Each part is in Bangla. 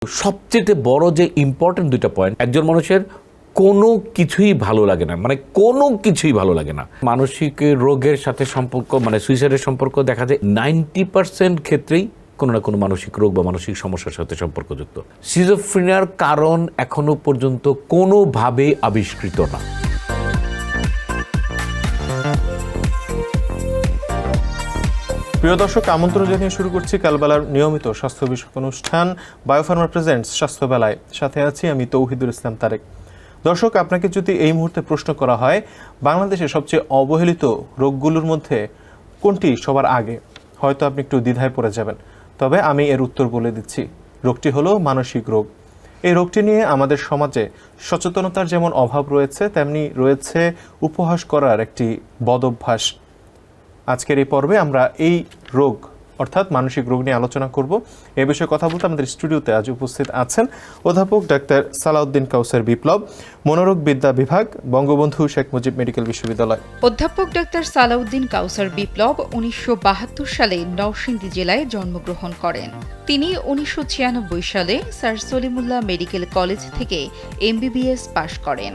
সবচেয়ে বড় যে ইম্পর্টেন্ট দুইটা পয়েন্ট, একজন মানুষের কোনো কিছুই ভালো লাগে না, মানে কোনো কিছুই ভালো লাগে না। মানসিক রোগের সাথে সম্পর্ক, মানে সুইসাইডের সম্পর্ক দেখা যায় 90% ক্ষেত্রেই কোনো না কোনো মানসিক রোগ বা মানসিক সমস্যার সাথে সম্পর্কযুক্ত। সিজোফ্রেনিয়ার কারণ এখনো পর্যন্ত কোনোভাবেই আবিষ্কৃত না। প্রিয় দর্শক, আমন্ত্রণ জানিয়ে শুরু করছি কালবেলার নিয়মিত স্বাস্থ্য বিষয়ক অনুষ্ঠান বায়োফার্মা প্রেজেন্টস স্বাস্থ্যবেলায়। সাথে আছি আমি তৌহিদুল ইসলাম তারেক। দর্শক, আপনাকে যদি এই মুহূর্তে প্রশ্ন করা হয় বাংলাদেশের সবচেয়ে অবহেলিত রোগগুলোর মধ্যে কোনটি সবার আগে, হয়তো আপনি একটু দ্বিধায় পড়ে যাবেন। তবে আমি এর উত্তর বলে দিচ্ছি, রোগটি হলো মানসিক রোগ। এই রোগটি নিয়ে আমাদের সমাজে সচেতনতার যেমন অভাব রয়েছে, তেমনি রয়েছে উপহাস করার একটি বদঅভ্যাস। আজকের এই পর্বে আমরা এই রোগ অর্থাৎ মানসিক রোগ নিয়ে আলোচনা করব। এ বিষয়ে কথা বলতে আমাদের স্টুডিওতে আজ উপস্থিত আছেন অধ্যাপক ডাক্তার সালাউদ্দিন কাউসার বিপ্লব, মনোরোগ বিদ্যা বিভাগ, বঙ্গবন্ধু শেখ মুজিব মেডিকেল বিশ্ববিদ্যালয়। অধ্যাপক ডাক্তার সালাউদ্দিন কাউসার বিপ্লব 1972 সালে নরসিংদী জেলায় জন্মগ্রহণ করেন। তিনি 1996 সালে স্যার সলিমুল্লাহ মেডিকেল কলেজ থেকে MBBS পাশ করেন।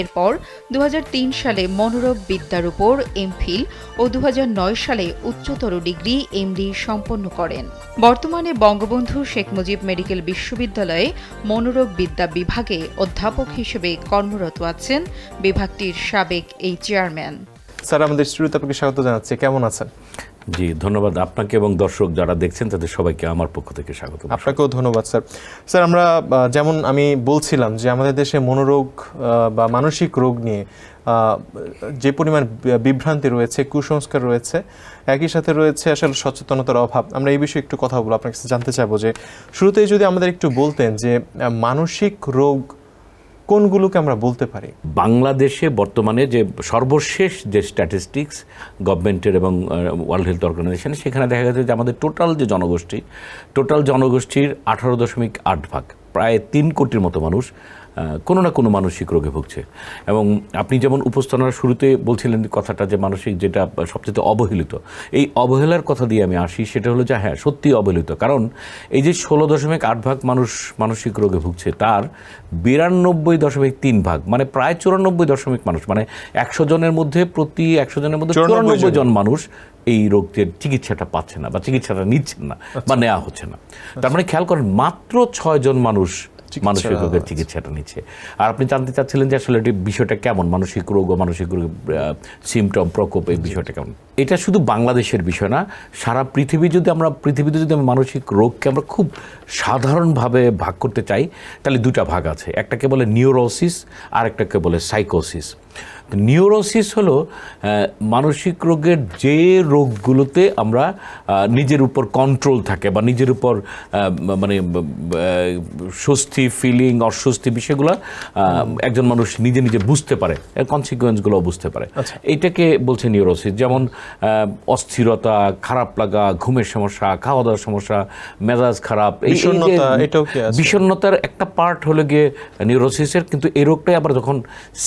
এরপর 2003 সালে মনোরোগ বিদ্যার উপর এমফিল ও 2009 সালে উচ্চতর ডিগ্রি MD সম্পন্ন করেন। বর্তমানে বঙ্গবন্ধু শেখ মুজিব মেডিকেল বিশ্ববিদ্যালয়ে মনোরোগ বিদ্যা বিভাগে অধ্যাপক হিসেবে কর্মরত আছেন বিভাগটির সাবেক এই চেয়ারম্যান। স্যার, আমাদের স্টুডিওতে আপনাকে স্বাগত জানাচ্ছি। কেমন আছেন? জি, ধন্যবাদ আপনাকে এবং দর্শক যারা দেখছেন তাদের সবাইকে আমার পক্ষ থেকে স্বাগত। আপনাকেও ধন্যবাদ স্যার। স্যার, আমরা যেমন আমি বলছিলাম যে আমাদের দেশে মনোরোগ বা মানসিক রোগ নিয়ে যে পরিমাণ বিভ্রান্তি রয়েছে, কুসংস্কার রয়েছে, একই সাথে রয়েছে আসলে সচেতনতার অভাব। আমরা এই বিষয়ে একটু কথা বলবো। আপনার কাছে জানতে চাইবো যে শুরুতেই যদি আমাদের একটু বলতেন যে মানসিক রোগ কোনগুলোকে আমরা বলতে পারি। বাংলাদেশে বর্তমানে যে সর্বশেষ যে স্ট্যাটিস্টিক্স গভর্নমেন্টের এবং ওয়ার্ল্ড হেলথ অর্গানাইজেশনের, সেখানে দেখা গেছে যে আমাদের টোটাল জনগোষ্ঠীর 18.8%, প্রায় 3 কোটির মতো মানুষ কোনো না কোনো মানসিক রোগে ভুগছে। এবং আপনি যেমন উপস্থাপনার শুরুতে বলছিলেন কথাটা যে মানসিক যেটা সবচেয়ে অবহেলিত, এই অবহেলার কথা দিয়ে আমি আসি। সেটা হলো যে হ্যাঁ, সত্যি অবহেলিত। কারণ এই যে 16.8% মানুষ মানসিক রোগে ভুগছে, তার 92.3%, মানে প্রায় 94% মানুষ, মানে 100 জনের মধ্যে প্রতি 100 জনের মধ্যে 94 জন মানুষ এই রোগের চিকিৎসাটা পাচ্ছে না বা চিকিৎসাটা নিচ্ছেন না বা নেওয়া হচ্ছে না। তার মানে খেয়াল করেন, মাত্র 6 জন মানুষ মানসিক রোগের চিকিৎসাটা নিচ্ছে। আর আপনি জানতে চাচ্ছিলেন যে আসলে এটি বিষয়টা কেমন, মানসিক রোগ ও মানসিক রোগের সিমটম, প্রকোপ, এই বিষয়টা কেমন। এটা শুধু বাংলাদেশের বিষয় না, সারা পৃথিবীতে যদি মানসিক রোগকে আমরা খুব সাধারণভাবে ভাগ করতে চাই, তাহলে 2টা ভাগ আছে। একটাকে বলে নিউরোসিস আর একটাকে বলে সাইকোসিস। নিউরোসিস হলো মানসিক রোগের যে রোগগুলোতে আমরা নিজের উপর কন্ট্রোল থাকে বা নিজের উপর মানে স্বস্তি, ফিলিং, অস্বস্তি, বিষয়গুলো একজন মানুষ নিজে নিজে বুঝতে পারে, এর কনসিকুয়েন্সগুলো বুঝতে পারে। এইটাকে বলছে নিউরোসিস। যেমন অস্থিরতা, খারাপ লাগা, ঘুমের সমস্যা, খাওয়া দাওয়ার সমস্যা, মেজাজ খারাপ, বিষণ্ণতার একটা পার্ট হলো গিয়ে নিউরোসিসের। কিন্তু এই রোগটাই আবার যখন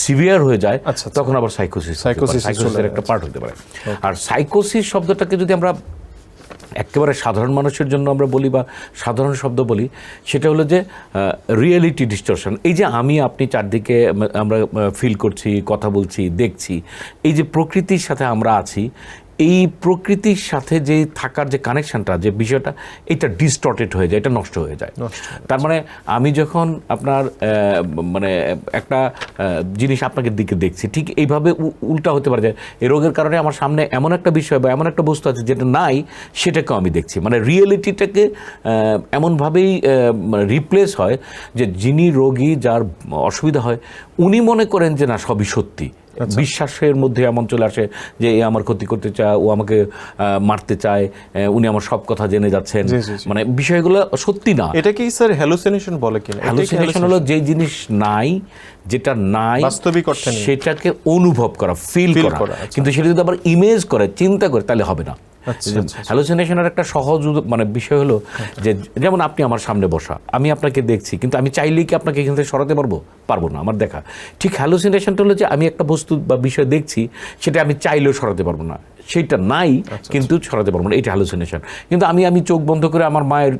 সিভিয়ার হয়ে যায় তখন আবার সাইকোসিসের একটা পার্ট হতে পারে। আর সাইকোসিস শব্দটাকে যদি আমরা একেবারে সাধারণ মানুষের জন্য আমরা বলি বা সাধারণ শব্দ বলি, সেটা হলো যে রিয়েলিটি ডিস্টরশন। এই যে আমি আপনি চারদিকে আমরা ফিল করছি, কথা বলছি, দেখছি, এই যে প্রকৃতির সাথে আমরা আছি, এই প্রকৃতির সাথে যে থাকার যে কানেকশনটা, যে বিষয়টা, এটা ডিস্টর্টেড হয়ে যায়, এটা নষ্ট হয়ে যায়। তার মানে আমি যখন আপনার মানে একটা জিনিস আপনাকে দিকে দেখছি, ঠিক এইভাবে উল্টা হতে পারে যে এই রোগের কারণে আমার সামনে এমন একটা বিষয় বা এমন একটা বস্তু আছে যেটা নাই, সেটাকেও আমি দেখছি। মানে রিয়েলিটিটাকে এমনভাবেই রিপ্লেস হয় যে যিনি রোগী, যার অসুবিধা হয়, উনি মনে করেন যে না, সবই সত্যি। বিশ্বাসের মধ্যে এমন চলে আসে যে এ আমার ক্ষতি করতে চায়, ও আমাকে মারতে চায়, উনি আমার সব কথা জেনে যাচ্ছেন, মানে বিষয়গুলো সত্যি না। এটা কি স্যার হ্যালুসিনেশন বলে কিনা? হ্যালুসিনেশন হলো যে জিনিস নাই, যেটা নাই সেটাকে অনুভব করা, ফিল করা। কিন্তু সেটা যদি আবার ইমেজ করে, চিন্তা করে, তাহলে হবে না। হ্যালুসিনেশনের একটা সহজ মানে বিষয় হলো যে যেমন আপনি আমার সামনে বসা, আমি আপনাকে দেখছি, কিন্তু আমি চাইলেই কি আপনাকে এখান থেকে সরাতে পারবো না, আমার দেখা। ঠিক হ্যালুসিনেশনটা হলো যে আমি একটা বস্তু বা বিষয় দেখছি, সেটা আমি চাইলেও সরাতে পারবো না, সেইটা নাই, কিন্তু ছড়াতে পারবো না, এটা হ্যালুসিনেশন। কিন্তু আমি চোখ বন্ধ করে আমার মায়ের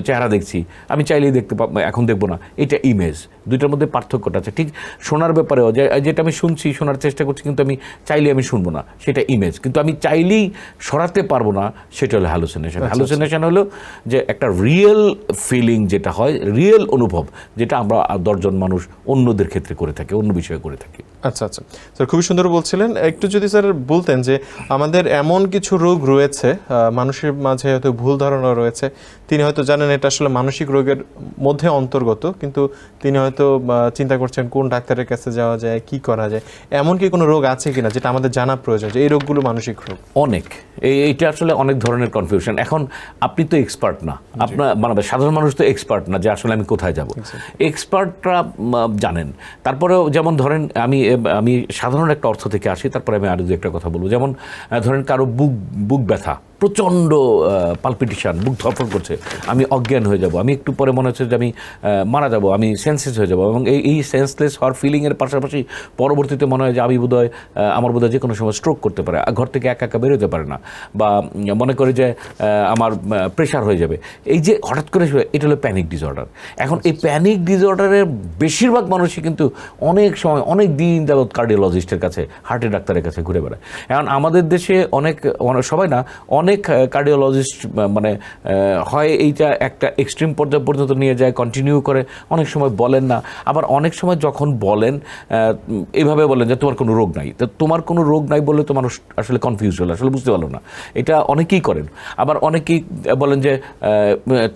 চেহারা দেখছি, আমি চাইলেই দেখতে পাবো, এখন দেখবো না, এটা ইমেজ। দুইটার মধ্যে পার্থক্যটা আছে। ঠিক শোনার ব্যাপারেও যেটা আমি শুনছি, শোনার চেষ্টা করছি, কিন্তু আমি চাইলেই আমি শুনবো না, সেটা ইমেজ। কিন্তু আমি চাইলেই সরাতে পারবো না, সেটা হলো হ্যালুসিনেশন। হ্যালুসিনেশন হলো যে একটা রিয়েল ফিলিং যেটা হয়, রিয়েল অনুভব, যেটা আমরা 10 জন মানুষ অন্যদের ক্ষেত্রে করে থাকি, অন্য বিষয়ে করে থাকি। আচ্ছা আচ্ছা স্যার, খুবই সুন্দর বলছিলেন। একটু যদি স্যার বলতেন যে আমাদের এমন কিছু রোগ রয়েছে, মানুষের মাঝে হয়তো ভুল ধারণা রয়েছে, তিনি হয়তো জানেন এটা আসলে মানসিক রোগের মধ্যে অন্তর্গত, কিন্তু তিনি হয়তো চিন্তা করছেন কোন ডাক্তারের কাছে যাওয়া যায়, কি করা যায়। এমন কি কোনো রোগ আছে কিনা যেটা আমাদের জানা প্রয়োজন, যে এই রোগগুলো মানসিক রোগ? অনেক, এইটা আসলে অনেক ধরনের কনফিউশন। এখন আপনি তো এক্সপার্ট না, আপনার মানে সাধারণ মানুষ তো এক্সপার্ট না যে আসলে আমি কোথায় যাব। এক্সপার্টরা জানেন। তারপরেও যেমন ধরেন, আমি সাধারণ একটা অর্থ থেকে আসি, তারপরে আমি আরও দু একটা কথা বলবো। যেমন ধরেন কারো বুক ব্যথা, প্রচণ্ড পালপিটেশন, বুক ধরফর করছে, আমি অজ্ঞান হয়ে যাব, আমি একটু পরে মনে হচ্ছে যে আমি মারা যাব, আমি সেন্সলেস হয়ে যাব। এবং এই সেন্সলেস হওয়ার ফিলিংয়ের পাশাপাশি পরবর্তীতে মনে হয় যে আমার বোধহয় যে কোনো সময় স্ট্রোক করতে পারে, ঘর থেকে একা একা বেরোতে পারে না, বা মনে করে যে আমার প্রেশার হয়ে যাবে। এই যে হঠাৎ করে, এটা হলো প্যানিক ডিসঅর্ডার। এখন এই প্যানিক ডিসঅর্ডারের বেশিরভাগ মানুষই কিন্তু অনেক সময় অনেক দিন যাবৎ কার্ডিওলজিস্টের কাছে, হার্টের ডাক্তারের কাছে ঘুরে বেড়ায়। এখন আমাদের দেশে সবাই না, অনেক কার্ডিওলজিস্ট মানে হয় এইটা একটা এক্সট্রিম পর্যায় পর্যন্ত নিয়ে যায়, কন্টিনিউ করে, অনেক সময় বলেন না। আবার অনেক সময় যখন বলেন, এইভাবে বলেন যে তোমার কোনো রোগ নাই। তো তোমার কোনো রোগ নাই বললে তো মানুষ আসলে কনফিউজ হলো, আসলে বুঝতে পারলো না। এটা অনেকেই করেন। আবার অনেকেই বলেন যে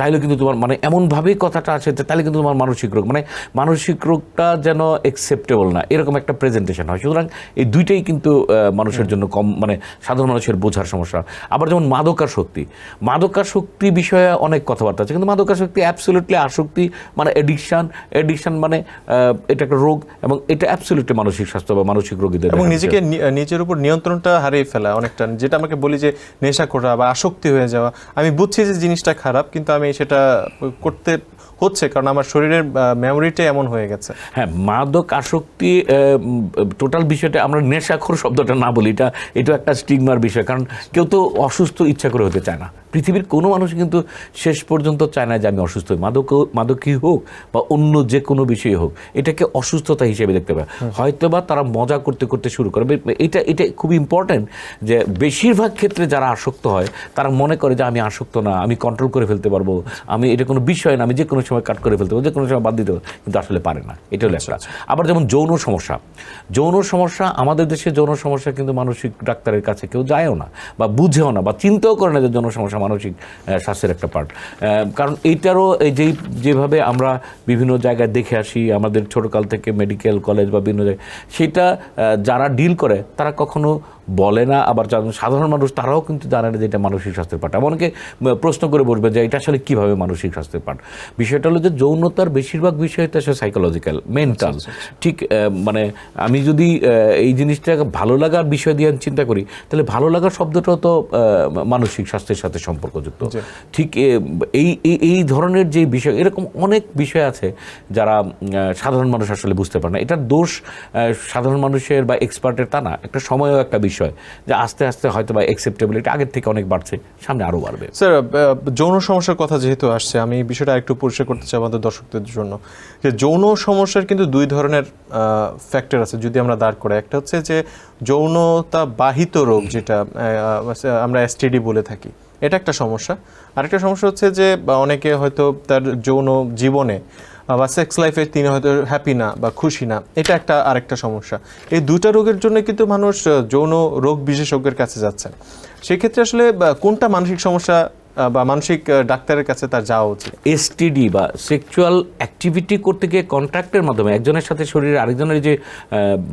তাইলে কিন্তু তোমার মানে এমনভাবেই কথাটা আছে যে তাহলে কিন্তু তোমার মানসিক রোগ, মানে মানসিক রোগটা যেন অ্যাকসেপ্টেবল না, এরকম একটা প্রেজেন্টেশন হয়। সুতরাং এই দুইটাই কিন্তু মানুষের জন্য কম, মানে সাধারণ মানুষের বোঝার সমস্যা। আবার যেমন মাদকাসক্তি বিষয়ে অনেক কথাবার্তা আছে, কিন্তু মাদকাসক্তি অ্যাবসলিউটলি আসক্তি, মানে এডিকশন মানে এটা একটা রোগ, এবং এটা অ্যাবসলিউটলি মানসিক স্বাস্থ্য বা মানসিক রোগীদের, এবং নিজের উপর নিয়ন্ত্রণটা হারিয়ে ফেলা অনেকটা, যেটা আমাকে বলি যে নেশা করা বা আসক্তি হয়ে যাওয়া। আমি বুঝছি যে জিনিসটা খারাপ, কিন্তু আমি সেটা করতে হচ্ছে কারণ আমার শরীরের মেমোরিটাই এমন হয়ে গেছে। হ্যাঁ, মাদক আসক্তি টোটাল বিষয়টা আমরা নেশাখোর শব্দটা না বলি, এটা একটা স্টিগমার বিষয়। কারণ কেউ তো অসুস্থ ইচ্ছা করে হতে চায় না, পৃথিবীর কোনো মানুষ কিন্তু শেষ পর্যন্ত চায় না যে আমি অসুস্থ হই। মাদকই হোক বা অন্য যে কোনো বিষয় হোক, এটাকে অসুস্থতা হিসেবে দেখতে পাবে। হয়তো বা তারা মজা করতে করতে শুরু করে। এটা খুব ইম্পর্ট্যান্ট যে বেশিরভাগ ক্ষেত্রে যারা আসক্ত হয় তারা মনে করে যে আমি আসক্ত না, আমি কন্ট্রোল করে ফেলতে পারবো, আমি এটা কোনো বিষয় না, আমি যে কোনো সময় কাট করে ফেলতে পারবো, যে কোনো সময় বাদ দিতে পারবো, কিন্তু আসলে পারে না। এটা হলো একটা। আবার যেমন যৌন সমস্যা, আমাদের দেশে যৌন সমস্যা কিন্তু মানসিক ডাক্তারের কাছে কেউ যায়ও না, বা বুঝেও না, বা চিন্তাও করে না যে যৌন সমস্যা মানসিক স্বাস্থ্যের একটা পার্ট। কারণ এইটারও যেভাবে আমরা বিভিন্ন জায়গায় দেখে আসি, আমাদের ছোটকাল থেকে মেডিকেল কলেজ বা বিভিন্ন জায়গায়, সেটা যারা ডিল করে তারা কখনো বলে না। আবার সাধারণ মানুষ তারাও কিন্তু জানে না যে এটা মানসিক স্বাস্থ্যের পার্ট। এমনকি প্রশ্ন করে বসবে যে এটা আসলে কীভাবে মানসিক স্বাস্থ্যের পার্ট। বিষয়টা হলো যে যৌনতার বেশিরভাগ বিষয়টা আসলে সাইকোলজিক্যাল, মেন্টাল। ঠিক মানে আমি যদি এই জিনিসটাকে ভালো লাগার বিষয় দিয়ে চিন্তা করি, তাহলে ভালো লাগার শব্দটাও তো মানসিক স্বাস্থ্যের সাথে সম্পর্কযুক্ত। ঠিক এই ধরনের যে বিষয়, এরকম অনেক বিষয় আছে যারা সাধারণ মানুষ আসলে বুঝতে পারে না। এটার দোষ সাধারণ মানুষের বা এক্সপার্টের তা না, একটা সময়ও একটা বিষয় যে আস্তে আস্তে হয়তো বা অ্যাকসেপ্টেবিলিটি আগের থেকে অনেক বাড়ছে, সামনে আরও বাড়বে। স্যার, যৌন সমস্যার কথা যেহেতু আসছে, আমি বিষয়টা একটু পরিষ্কার করতে চাই আমাদের দর্শকদের জন্য, যে যৌন সমস্যার কিন্তু দুই ধরনের ফ্যাক্টর আছে যদি আমরা দাঁড় করি। একটা হচ্ছে যে যৌনতা বাহিত রোগ, যেটা আমরা এসটিডি বলে থাকি, এটা একটা সমস্যা। আরেকটা সমস্যা হচ্ছে যে অনেকে হয়তো তার যৌন জীবনে বা সেক্স লাইফে তিনি হয়তো হ্যাপি না বা খুশি না, এটা একটা আরেকটা সমস্যা। এই দুটা রোগের জন্য কিন্তু মানুষ যৌন রোগ বিশেষজ্ঞের কাছে যাচ্ছেন। সেক্ষেত্রে আসলে কোনটা মানসিক সমস্যা বা মানসিক ডাক্তারের কাছে তার যাওয়া উচিত? এসটিডি বা সেক্সুয়াল অ্যাক্টিভিটি করতে গিয়ে কন্ট্যাক্টের মাধ্যমে একজনের সাথে শরীরে আরেকজনের যে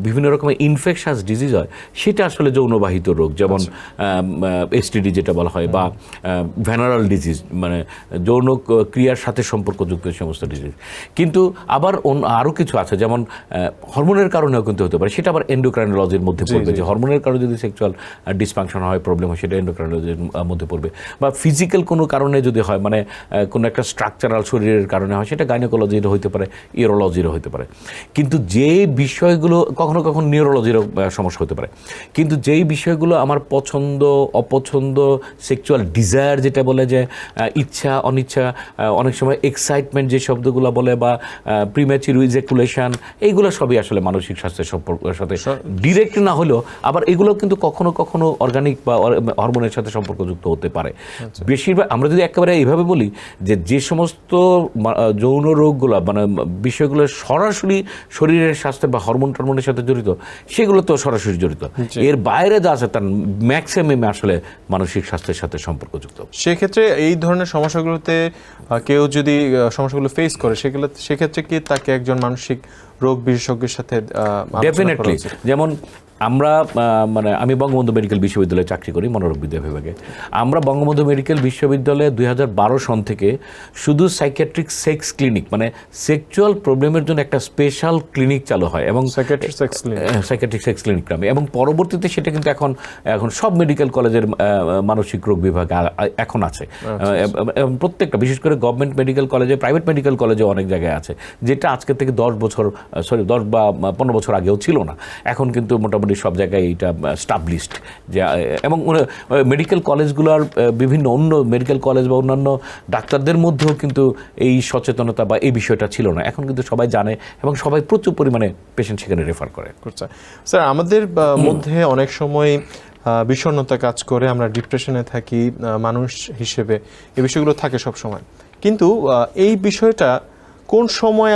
বিভিন্ন রকমের ইনফেকশাস ডিজিজ হয়, সেটা আসলে যৌনবাহিত রোগ। যেমন এসটিডি যেটা বলা হয়, বা ভেনারাল ডিজিজ, মানে যৌন ক্রিয়ার সাথে সম্পর্কযুক্ত সমস্ত ডিজিজ। কিন্তু আবার আরও কিছু আছে, যেমন হরমোনের কারণেও কিন্তু হতে পারে, সেটা আবার এন্ডোক্রাইনোলজির মধ্যে পড়বে। যে হরমোনের কারণে যদি সেক্সুয়াল ডিসফাংশন হয়, প্রবলেম হয়, সেটা এন্ডোক্রাইনোলজির মধ্যে পড়বে। বা ফিজিক্যাল মেডিকেল কোনো কারণে যদি হয়, মানে কোনো একটা স্ট্রাকচারাল শরীরের কারণে হয়, সেটা গাইনোকোলজিরও হতে পারে, ইউরোলজিরও হতে পারে। কিন্তু যে বিষয়গুলো কখনো কখনো নিউরোলজিরও সমস্যা হতে পারে, কিন্তু যেই বিষয়গুলো আমার পছন্দ অপছন্দ, সেক্সুয়াল ডিজায়ার যেটা বলে, যে ইচ্ছা অনিচ্ছা, অনেক সময় এক্সাইটমেন্ট যে শব্দগুলো বলে, বা প্রিম্যাচিউর ইজাকুলেশন, এইগুলো সবই আসলে মানসিক স্বাস্থ্যের সম্পর্কের সাথে ডিরেক্ট না হলেও আবার এগুলো কিন্তু কখনো কখনো অর্গানিক বা হরমোনের সাথে সম্পর্কযুক্ত হতে পারে। বেশিরভাগ আমরা যদি একেবারে এইভাবে বলি যে সমস্ত যৌন রোগগুলো, মানে বিষয়গুলো সরাসরি শরীরের স্বাস্থ্য বা হরমোন টরমোনের সাথে জড়িত, সেগুলো তো সরাসরি জড়িত। এর বাইরে যা আছে তার ম্যাক্সিমাম আসলে মানসিক স্বাস্থ্যের সাথে সম্পর্কযুক্ত। সেক্ষেত্রে এই ধরনের সমস্যাগুলোতে কেউ যদি সমস্যাগুলো ফেস করে, সেক্ষেত্রে কি তাকে একজন মানসিক রোগ বিশেষজ্ঞের সাথে ডেফিনেটলি, যেমন আমরা মানে আমি বঙ্গবন্ধু মেডিকেল বিশ্ববিদ্যালয়ে চাকরি করি মনোরোগ বিদ্যা বিভাগে। আমরা বঙ্গবন্ধু মেডিকেল বিশ্ববিদ্যালয়ে 2012 সন থেকে শুধু সাইকিয়াট্রিক সেক্স ক্লিনিক, মানে সেক্সুয়াল প্রবলেমের জন্য একটা স্পেশাল ক্লিনিক চালু হয়, এবং সাইকিয়াট্রিক সেক্স ক্লিনিক নামে, এবং পরবর্তীতে সেটা কিন্তু এখন সব মেডিকেল কলেজের মানসিক রোগ বিভাগ এখন আছে। প্রত্যেকটা, বিশেষ করে গভর্নমেন্ট মেডিকেল কলেজে, প্রাইভেট মেডিকেল কলেজে অনেক জায়গায় আছে, যেটা আজকে থেকে 10 বা 15 বছর আগেও ছিল না। এখন কিন্তু মোটামুটি সব জায়গায় এটা স্টাবলিশড, যে এবং মেডিকেল কলেজগুলোর বিভিন্ন অন্য মেডিকেল কলেজ বা অন্যান্য ডাক্তারদের মধ্যেও কিন্তু এই সচেতনতা বা এই বিষয়টা ছিল না। এখন কিন্তু সবাই জানে এবং সবাই প্রচুর পরিমাণে পেশেন্ট সেখানে রেফার করে। স্যার, আমাদের মধ্যে অনেক সময় বিষণ্ণতা কাজ করে, আমরা ডিপ্রেশনে থাকি মানুষ হিসেবে, এই বিষয়গুলো থাকে সব সময়। কিন্তু এই বিষয়টা কোন সময়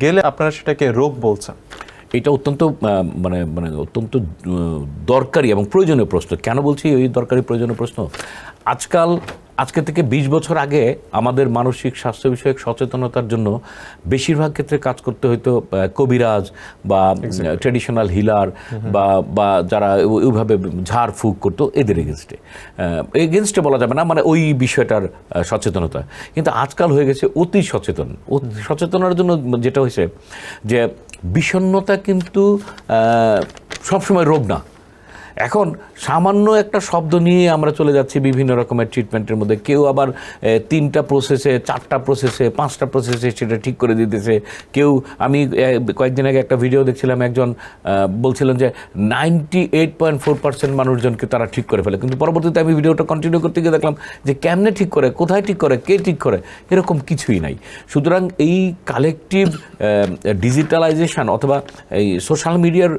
গেলে আপনারা সেটাকে রোগ বলছেন? এটা অত্যন্ত মানে অত্যন্ত দরকারি এবং প্রয়োজনীয় প্রশ্ন। কেন বলছি এই দরকারি প্রয়োজনীয় প্রশ্ন? আজকে থেকে 20 বছর আগে আমাদের মানসিক স্বাস্থ্য বিষয়ক সচেতনতার জন্য বেশিরভাগ ক্ষেত্রে কাজ করতে হয়তো কবিরাজ বা ট্র্যাডিশনাল হিলার বা যারা ওইভাবে ঝাড়ফুঁক করতো, এদের এগেনস্টে বলা যাবে না, মানে ওই বিষয়টার সচেতনতা। কিন্তু আজকাল হয়ে গেছে অতি সচেতনার জন্য যেটা হয়েছে যে বিষণ্ণতা কিন্তু সবসময় রোগ না। এখন সামান্য একটা শব্দ নিয়ে আমরা চলে যাচ্ছি বিভিন্ন রকমের ট্রিটমেন্টের মধ্যে। কেউ আবার 3টা প্রসেসে, 4টা প্রসেসে, 5টা প্রসেসে সেটা ঠিক করে দিতেছে। কেউ, আমি কয়েকদিন আগে একটা ভিডিও দেখছিলাম, একজন বলছিলেন যে 98.4% মানুষজনকে তারা ঠিক করে ফেলে, কিন্তু পরবর্তীতে আমি ভিডিওটা কন্টিনিউ করতে গিয়ে দেখলাম যে কেমনে ঠিক করে, কোথায় ঠিক করে, কে ঠিক করে, এরকম কিছুই নাই। সুতরাং এই কালেকটিভ ডিজিটালাইজেশন অথবা এই সোশ্যাল মিডিয়ার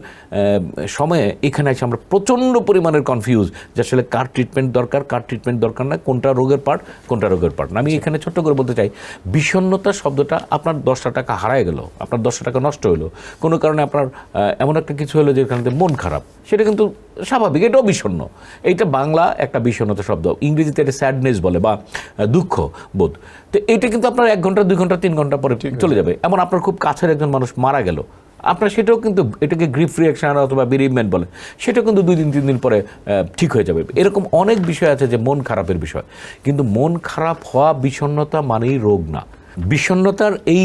সময়ে এখানে আছে আমরা প্রচণ্ড পরিমাণের কনফিউজ যে আসলে কার ট্রিটমেন্ট দরকার না, কোনটা রোগের পার্ট না। আমি এখানে ছোট্ট করে বলতে চাই, বিষণ্ণতা শব্দটা আপনার 10টা টাকা হারায় গেল, আপনার 10টা টাকা নষ্ট হলো, কোনো কারণে আপনার এমন একটা কিছু হলো যেখানে মন খারাপ, সেটা কিন্তু স্বাভাবিক, এটাও বিষণ্ণ। এইটা বাংলা একটা বিষণ্ণতা শব্দ, ইংরেজিতে এটা স্যাডনেস বলে বা দুঃখ বোধ। তো এইটা কিন্তু আপনার 1 ঘন্টা 2 ঘন্টা 3 ঘন্টা পরে চলে যাবে। এমন আপনার খুব কাছের একজন মানুষ মারা গেল, আপনার সেটাও কিন্তু, এটাকে গ্রিফ রিয়াকশন অথবা বেরিভমেন্ট বলে, সেটা কিন্তু 2 দিন 3 দিন পরে ঠিক হয়ে যাবে। এরকম অনেক বিষয় আছে যে মন খারাপের বিষয়, কিন্তু মন খারাপ হওয়া বিষণ্ণতা মানেই রোগ না। বিষণ্ণতার এই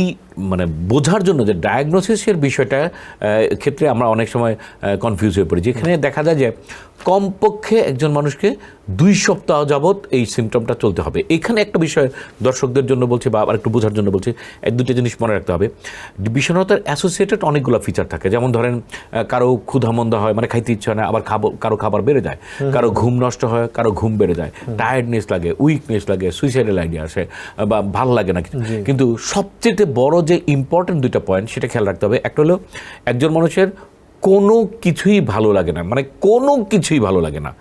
মানে বোঝার জন্য যে ডায়াগনোসিসের বিষয়টা ক্ষেত্রে আমরা অনেক সময় কনফিউজ হয়ে পড়ি, যেখানে দেখা যায় যে কমপক্ষে একজন মানুষকে 2 সপ্তাহ যাবৎ এই সিমটমটা চলতে হবে। এখানে একটা বিষয় দর্শকদের জন্য বলছি বা আবার একটু বোঝার জন্য বলছি, 2টা জিনিস মনে রাখতে হবে। বিষণ্ণতার অ্যাসোসিয়েটেড অনেকগুলো ফিচার থাকে, যেমন ধরেন কারো ক্ষুধা মন্দা হয়, মানে খাইতে ইচ্ছা হয় না, আবার কারো খাবার বেড়ে যায়, কারো ঘুম নষ্ট হয়, কারো ঘুম বেড়ে যায়, টায়ার্ডনেস লাগে, উইকনেস লাগে, সুইসাইডাল আইডিয়া আসে বা ভাল লাগে না। কিন্তু সবচেয়ে বড় যে ইম্পর্টেন্ট 2টা পয়েন্ট সেটা খেয়াল রাখতে হবে। একটা হলো একজন মানুষের কোনো কিছুই ভালো লাগে না, মানে কোনো কিছুই ভালো লাগে না,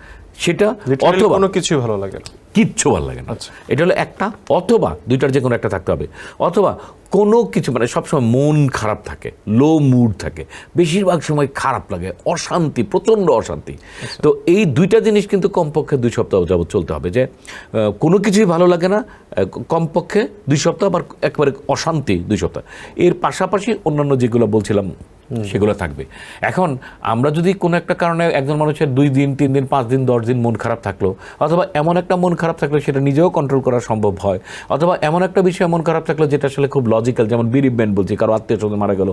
সেটা অথবা কোনো কিছুই ভালো লাগে না, কিচ্ছু ভালো লাগে না, এটা হলো একটা, অথবা 2টার যে কোনো একটা থাকতে হবে, অথবা কোনো কিছু মানে সবসময় মন খারাপ থাকে, লো মুড থাকে, বেশিরভাগ সময় খারাপ লাগে, অশান্তি, প্রচণ্ড অশান্তি। তো এই 2টা জিনিস কিন্তু কমপক্ষে 2 সপ্তাহ যাবত চলতে হবে, যে কোনো কিছুই ভালো লাগে না কমপক্ষে 2 সপ্তাহ, আবার একেবারে অশান্তি 2 সপ্তাহ। এর পাশাপাশি অন্যান্য যেগুলো বলছিলাম সেগুলো থাকবে। এখন আমরা যদি কোনো একটা কারণে একজন মানুষের 2 দিন 3 দিন 5 দিন 10 দিন মন খারাপ থাকলো, অথবা এমন একটা মন খারাপ থাকলো সেটা নিজেও কন্ট্রোল করা সম্ভব হয়, অথবা এমন একটা বিষয়ে মন খারাপ থাকলো যেটা আসলে খুব লজিক্যাল, যেমন বেরিভমেন্ট বলছি, কারো আত্মীয় স্বজন মারা গেল,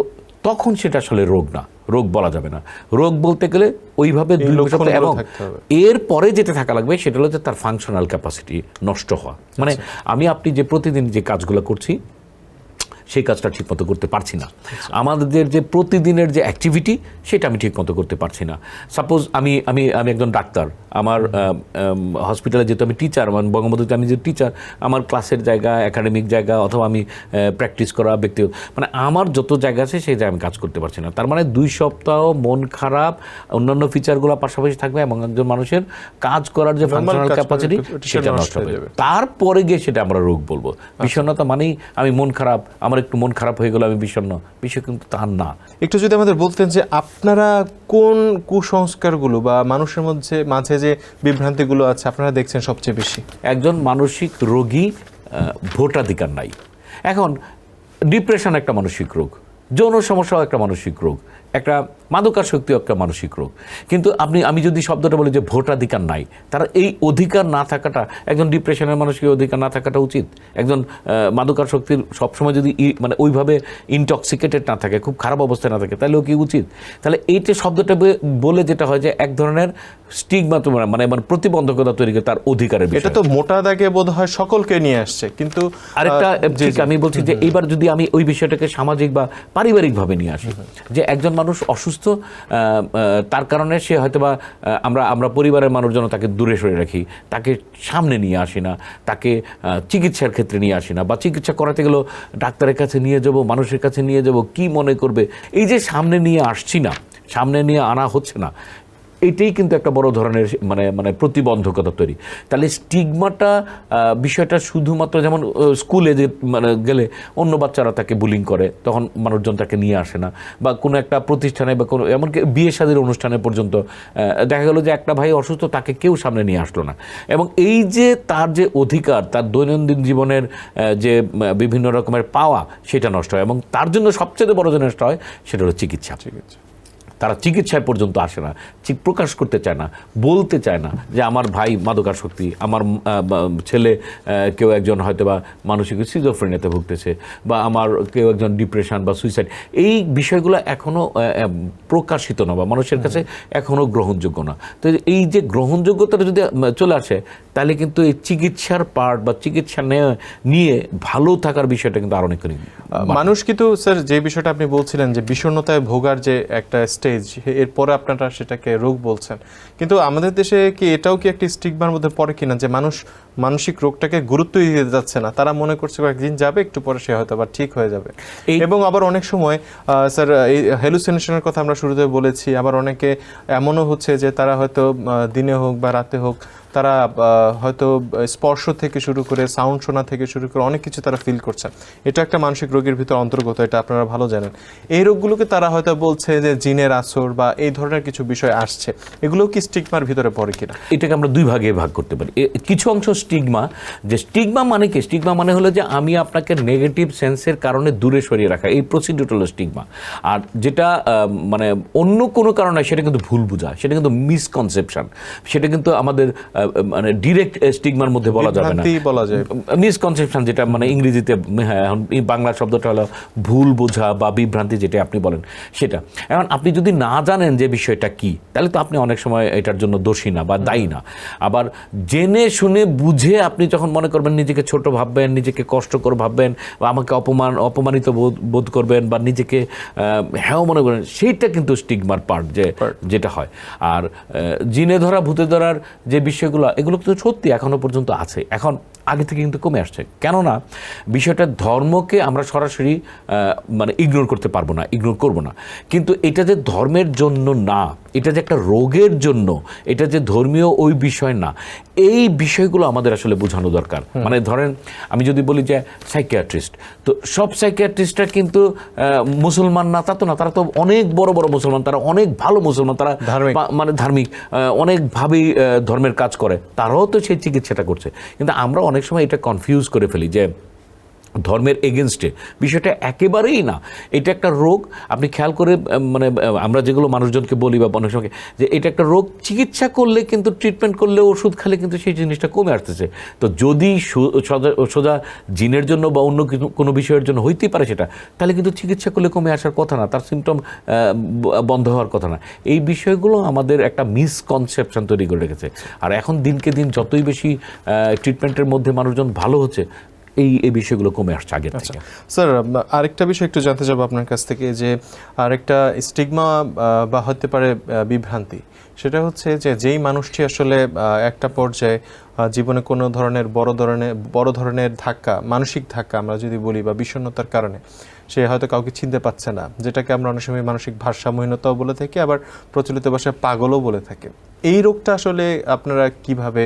তো তখন সেটা আসলে রোগ না, রোগ বলা যাবে না। রোগ বলতে গেলে ওইভাবে 2 বছর, এবং এর পরে যেটা থাকা লাগবে সেটা হলো যে তার ফাংশনাল ক্যাপাসিটি নষ্ট হওয়া। মানে আপনি যে প্রতিদিন যে কাজগুলো করছি সেই কাজটা ঠিকমতো করতে পারছি না, আমাদের যে প্রতিদিনের যে অ্যাক্টিভিটি সেটা আমি ঠিকমতো করতে পারছি না। সাপোজ আমি আমি আমি একজন ডাক্তার, আমার হসপিটালে যেহেতু আমি টিচার, মানে বঙ্গবন্ধুতে আমি যে টিচার, আমার ক্লাসের জায়গা, একাডেমিক জায়গা, অথবা আমি প্র্যাকটিস করা ব্যক্তিগত, মানে আমার যত জায়গা আছে সেই জায়গায় আমি কাজ করতে পারছি না। তার মানে 2 সপ্তাহ মন খারাপ, অন্যান্য ফিচারগুলো পাশাপাশি থাকবে এবং একজন মানুষের কাজ করার যে ফাংশনাল ক্যাপাসিটি সেটা নষ্ট হবে। তারপরে গিয়ে সেটা আমরা রোগ বলবো। বিষণ্ণতা মানেই আমি মন খারাপ, আমার একটু মন খারাপ হয়ে গেল আমি বিষণ্ণ, বিষয় কিন্তু তা না। একটু যদি আমাদের বলতেন যে আপনারা কোন কুসংস্কারগুলো বা মানুষের মাঝে যে বিভ্রান্তিগুলো আছে আপনারা দেখছেন সবচেয়ে বেশি? একজন মানসিক রোগী ভোটাধিকার নাই। এখন ডিপ্রেশন একটা মানসিক রোগ, যৌন সমস্যাও একটা মানসিক রোগ, একটা মাদকাসক্তিও একটা মানসিক রোগ। কিন্তু আমি যদি শব্দটা বলি যে ভোটাধিকার নাই, তারা এই অধিকার না থাকাটা, একজন ডিপ্রেশনের মানুষকে অধিকার না থাকাটা উচিত। একজন মাদকাসক্তির সবসময় যদি মানে ওইভাবে ইনটক্সিকেটেড না থাকে, খুব খারাপ অবস্থায় না থাকে, তাহলেও কি উচিত? তাহলে এইটা শব্দটা বলে যেটা হয় যে এক ধরনের স্টিগমা, মানে প্রতিবন্ধকতা তৈরি করে তার অধিকারের বিষয়। এটা তো মোটা দাগে বোধ হয় সকলকে নিয়ে আসছে। কিন্তু আরেকটা ঠিক আমি বলছি যে এইবার যদি আমি ওই বিষয়টাকে সামাজিক বা পারিবারিকভাবে নিয়ে আসি, যে একজন মানুষ অসুস্থ, তার কারণে সে হয়তোবা আমরা পরিবারের মানুষজন তাকে দূরে সরে রাখি, তাকে সামনে নিয়ে আসি না, তাকে চিকিৎসার ক্ষেত্রে নিয়ে আসি না, বা চিকিৎসা করাতে গেলেও ডাক্তারের কাছে নিয়ে যাব, মানুষের কাছে নিয়ে যাব, কি মনে করবে, এই যে সামনে নিয়ে আসছি না, সামনে নিয়ে আনা হচ্ছে না, এটাই কিন্তু একটা বড় ধরনের মানে প্রতিবন্ধকতা তৈরি। তাহলে স্টিগমাটা বিষয়টা শুধুমাত্র যেমন স্কুলে যে গেলে অন্য বাচ্চারা তাকে বুলিং করে, তখন মানুষজন তাকে নিয়ে আসে না, বা কোনো একটা প্রতিষ্ঠানে বা কোনো এমনকি বিয়ে শাদীর অনুষ্ঠানে পর্যন্ত দেখা গেল যে একটা ভাই অসুস্থ, তাকে কেউ সামনে নিয়ে আসলো না। এবং এই যে তার যে অধিকার, তার দৈনন্দিন জীবনের যে বিভিন্ন রকমের পাওয়া, সেটা নষ্ট হয়। এবং তার জন্য সবচেয়ে বড় যে নষ্ট হয় সেটা হলো চিকিৎসা। তারা চিকিৎসায় পর্যন্ত আসে না, প্রকাশ করতে চায় না, বলতে চায় না যে আমার ভাই মাদকাসক্তি, আমার ছেলে কেউ একজন হয়তো বা মানসিক সিজোফ্রেনিয়াতে ভুগতেছে, বা আমার কেউ একজন ডিপ্রেশন বা সুইসাইড, এই বিষয়গুলো এখনও প্রকাশিত না বা মানুষের কাছে এখনও গ্রহণযোগ্য না। তো এই যে গ্রহণযোগ্যতাটা যদি চলে আসে, তাহলে কিন্তু এই চিকিৎসার পার্ট বা চিকিৎসা নিয়ে ভালো থাকার বিষয়টা কিন্তু আরও অনেকখানি। মানুষ কিন্তু স্যার যে বিষয়টা আপনি বলছিলেন যে বিষণ্ণতায় ভোগার যে একটা স্টেজ, এরপরে আপনারা সেটাকে রোগ বলছেন, কিন্তু আমাদের দেশে কি এটাও কি একটি স্টিগমার মধ্যে পড়ে কিনা যে মানুষ মানসিক রোগটাকে গুরুত্বই দিতে যাচ্ছে না? তারা মনে করছে কয়েকদিন যাবে, একটু পরে সে হয়তো আবার ঠিক হয়ে যাবে। এবং আবার অনেক সময় স্যার এই হ্যালুসিনেশনের কথা আমরা শুরুতে বলেছি, আবার অনেকে এমনও হচ্ছে যে তারা হয়তো দিনে হোক বা রাতে হোক, তারা হয়তো স্পর্শ থেকে শুরু করে সাউন্ড শোনা থেকে শুরু করে অনেক কিছু তারা ফিল করছে। এটা একটা মানসিক রোগের ভিতর অন্তর্গত, এটা আপনারা ভালো জানেন। এই রোগগুলোকে তারা হয়তো বলছে যে জিনের আসর বা এই ধরনের কিছু বিষয় আসছে, এগুলো কি স্টিগমার ভিতরে পড়ে কিনা? এটাকে আমরা 2 ভাগে ভাগ করতে পারি। কিছু অংশ স্টিগমা, যে স্টিগমা মানে কি? স্টিগমা মানে হলো যে আমি আপনাকে নেগেটিভ সেন্সের কারণে দূরে সরিয়ে রাখা, এই প্রসিডিউরটা হলো স্টিগমা। আর যেটা মানে অন্য কোনো কারণে, সেটা কিন্তু ভুল বোঝা, সেটা কিন্তু মিসকনসেপশন, সেটা কিন্তু আমাদের মানে ডিরেক্ট স্টিগমার মধ্যে বলা যাবে না, মিসকনসেপশন, যেটা মানে ইংরেজিতে, হ্যাঁ, এখন বাংলা শব্দটা হলো ভুল বোঝা বা বিভ্রান্তি, যেটা আপনি বলেন সেটা। এখন আপনি যদি না জানেন যে বিষয়টা কি, তাহলে তো আপনি অনেক সময় এটার জন্য দোষী না বা দায়ী না। আবার জেনে শুনে বুঝে আপনি যখন মনে করবেন, নিজেকে ছোট ভাববেন, নিজেকে কষ্টকর ভাববেন, বা আমাকে অপমানিত বোধ করবেন, বা নিজেকে হ্যাঁ মনে করবেন, সেইটা কিন্তু স্টিগমার পার্ট যেটা হয়। আর জিনে ধরা, ভূতে ধরার যে বিষয়গুলো, এগুলো কিন্তু সত্যি এখনো পর্যন্ত আছে, এখন আগে থেকে কিন্তু কমে আসছে। কেননা বিষয়টা ধর্মকে আমরা সরাসরি মানে ইগনোর করতে পারবো না, ইগনোর করব না, কিন্তু এটা যে ধর্মের জন্য না, এটা যে একটা রোগের জন্য, এটা যে ধর্মীয় ওই বিষয় না, এই বিষয়গুলো আমাদের আসলে বোঝানো দরকার। মানে ধরেন আমি যদি বলি যে সাইকিয়াট্রিস্ট, তো সব সাইকিয়াট্রিস্টরা কিন্তু মুসলমান না, তা তো না, তারা তো অনেক বড় বড় মুসলমান, তারা অনেক ভালো মুসলমান, তারা মানে ধার্মিক, অনেকভাবেই ধর্মের কাজ করে, তারাও তো সেই চিকিৎসাটা করছে। কিন্তু আমরা অনেক সময় এটা কনফিউজ করে ফেলি যে ধর্মের এগেনস্টে, বিষয়টা একেবারেই না। এটা একটা রোগ, আপনি খেয়াল করে মানে আমরা যেগুলো মানুষজনকে বলি বা অনেক সময় যে এটা একটা রোগ, চিকিৎসা করলে কিন্তু ট্রিটমেন্ট করলে ওষুধ খেলে কিন্তু সেই জিনিসটা কমে আসতেছে। তো যদি সোজা জিনের জন্য বা অন্য কোনো বিষয়ের জন্য হইতেই পারে সেটা, তাহলে কিন্তু চিকিৎসা করলে কমে আসার কথা না, তার সিমটম বন্ধ হওয়ার কথা না। এই বিষয়গুলো আমাদের একটা মিসকনসেপশন তৈরি করে রেখেছে। আর এখন দিনকে দিন যতই বেশি ট্রিটমেন্টের মধ্যে মানুষজন ভালো হচ্ছে, এই বিষয়গুলো কমে আসছে আগের থেকে। স্যার, আরেকটা বিষয় একটু জানতে চাবো আপনার কাছ থেকে, যে আরেকটা স্টিগমা বা হতে পারে বিভ্রান্তি, সেটা হচ্ছে যে যেই মানুষটি আসলে একটা পর্যায়ে জীবনে কোনো ধরনের বড় ধরনের ধাক্কা, মানসিক ধাক্কা আমরা যদি বলি, বা বিষণ্ণতার কারণে সে হয়তো কাউকে চিনতে পারছে না, যেটাকে আমরা অনেক সময় মানসিক ভারসাম্যহীনতাও বলে থাকি, আবার প্রচলিত ভাষায় পাগলও বলে থাকি। এই রোগটা আসলে আপনারা কিভাবে,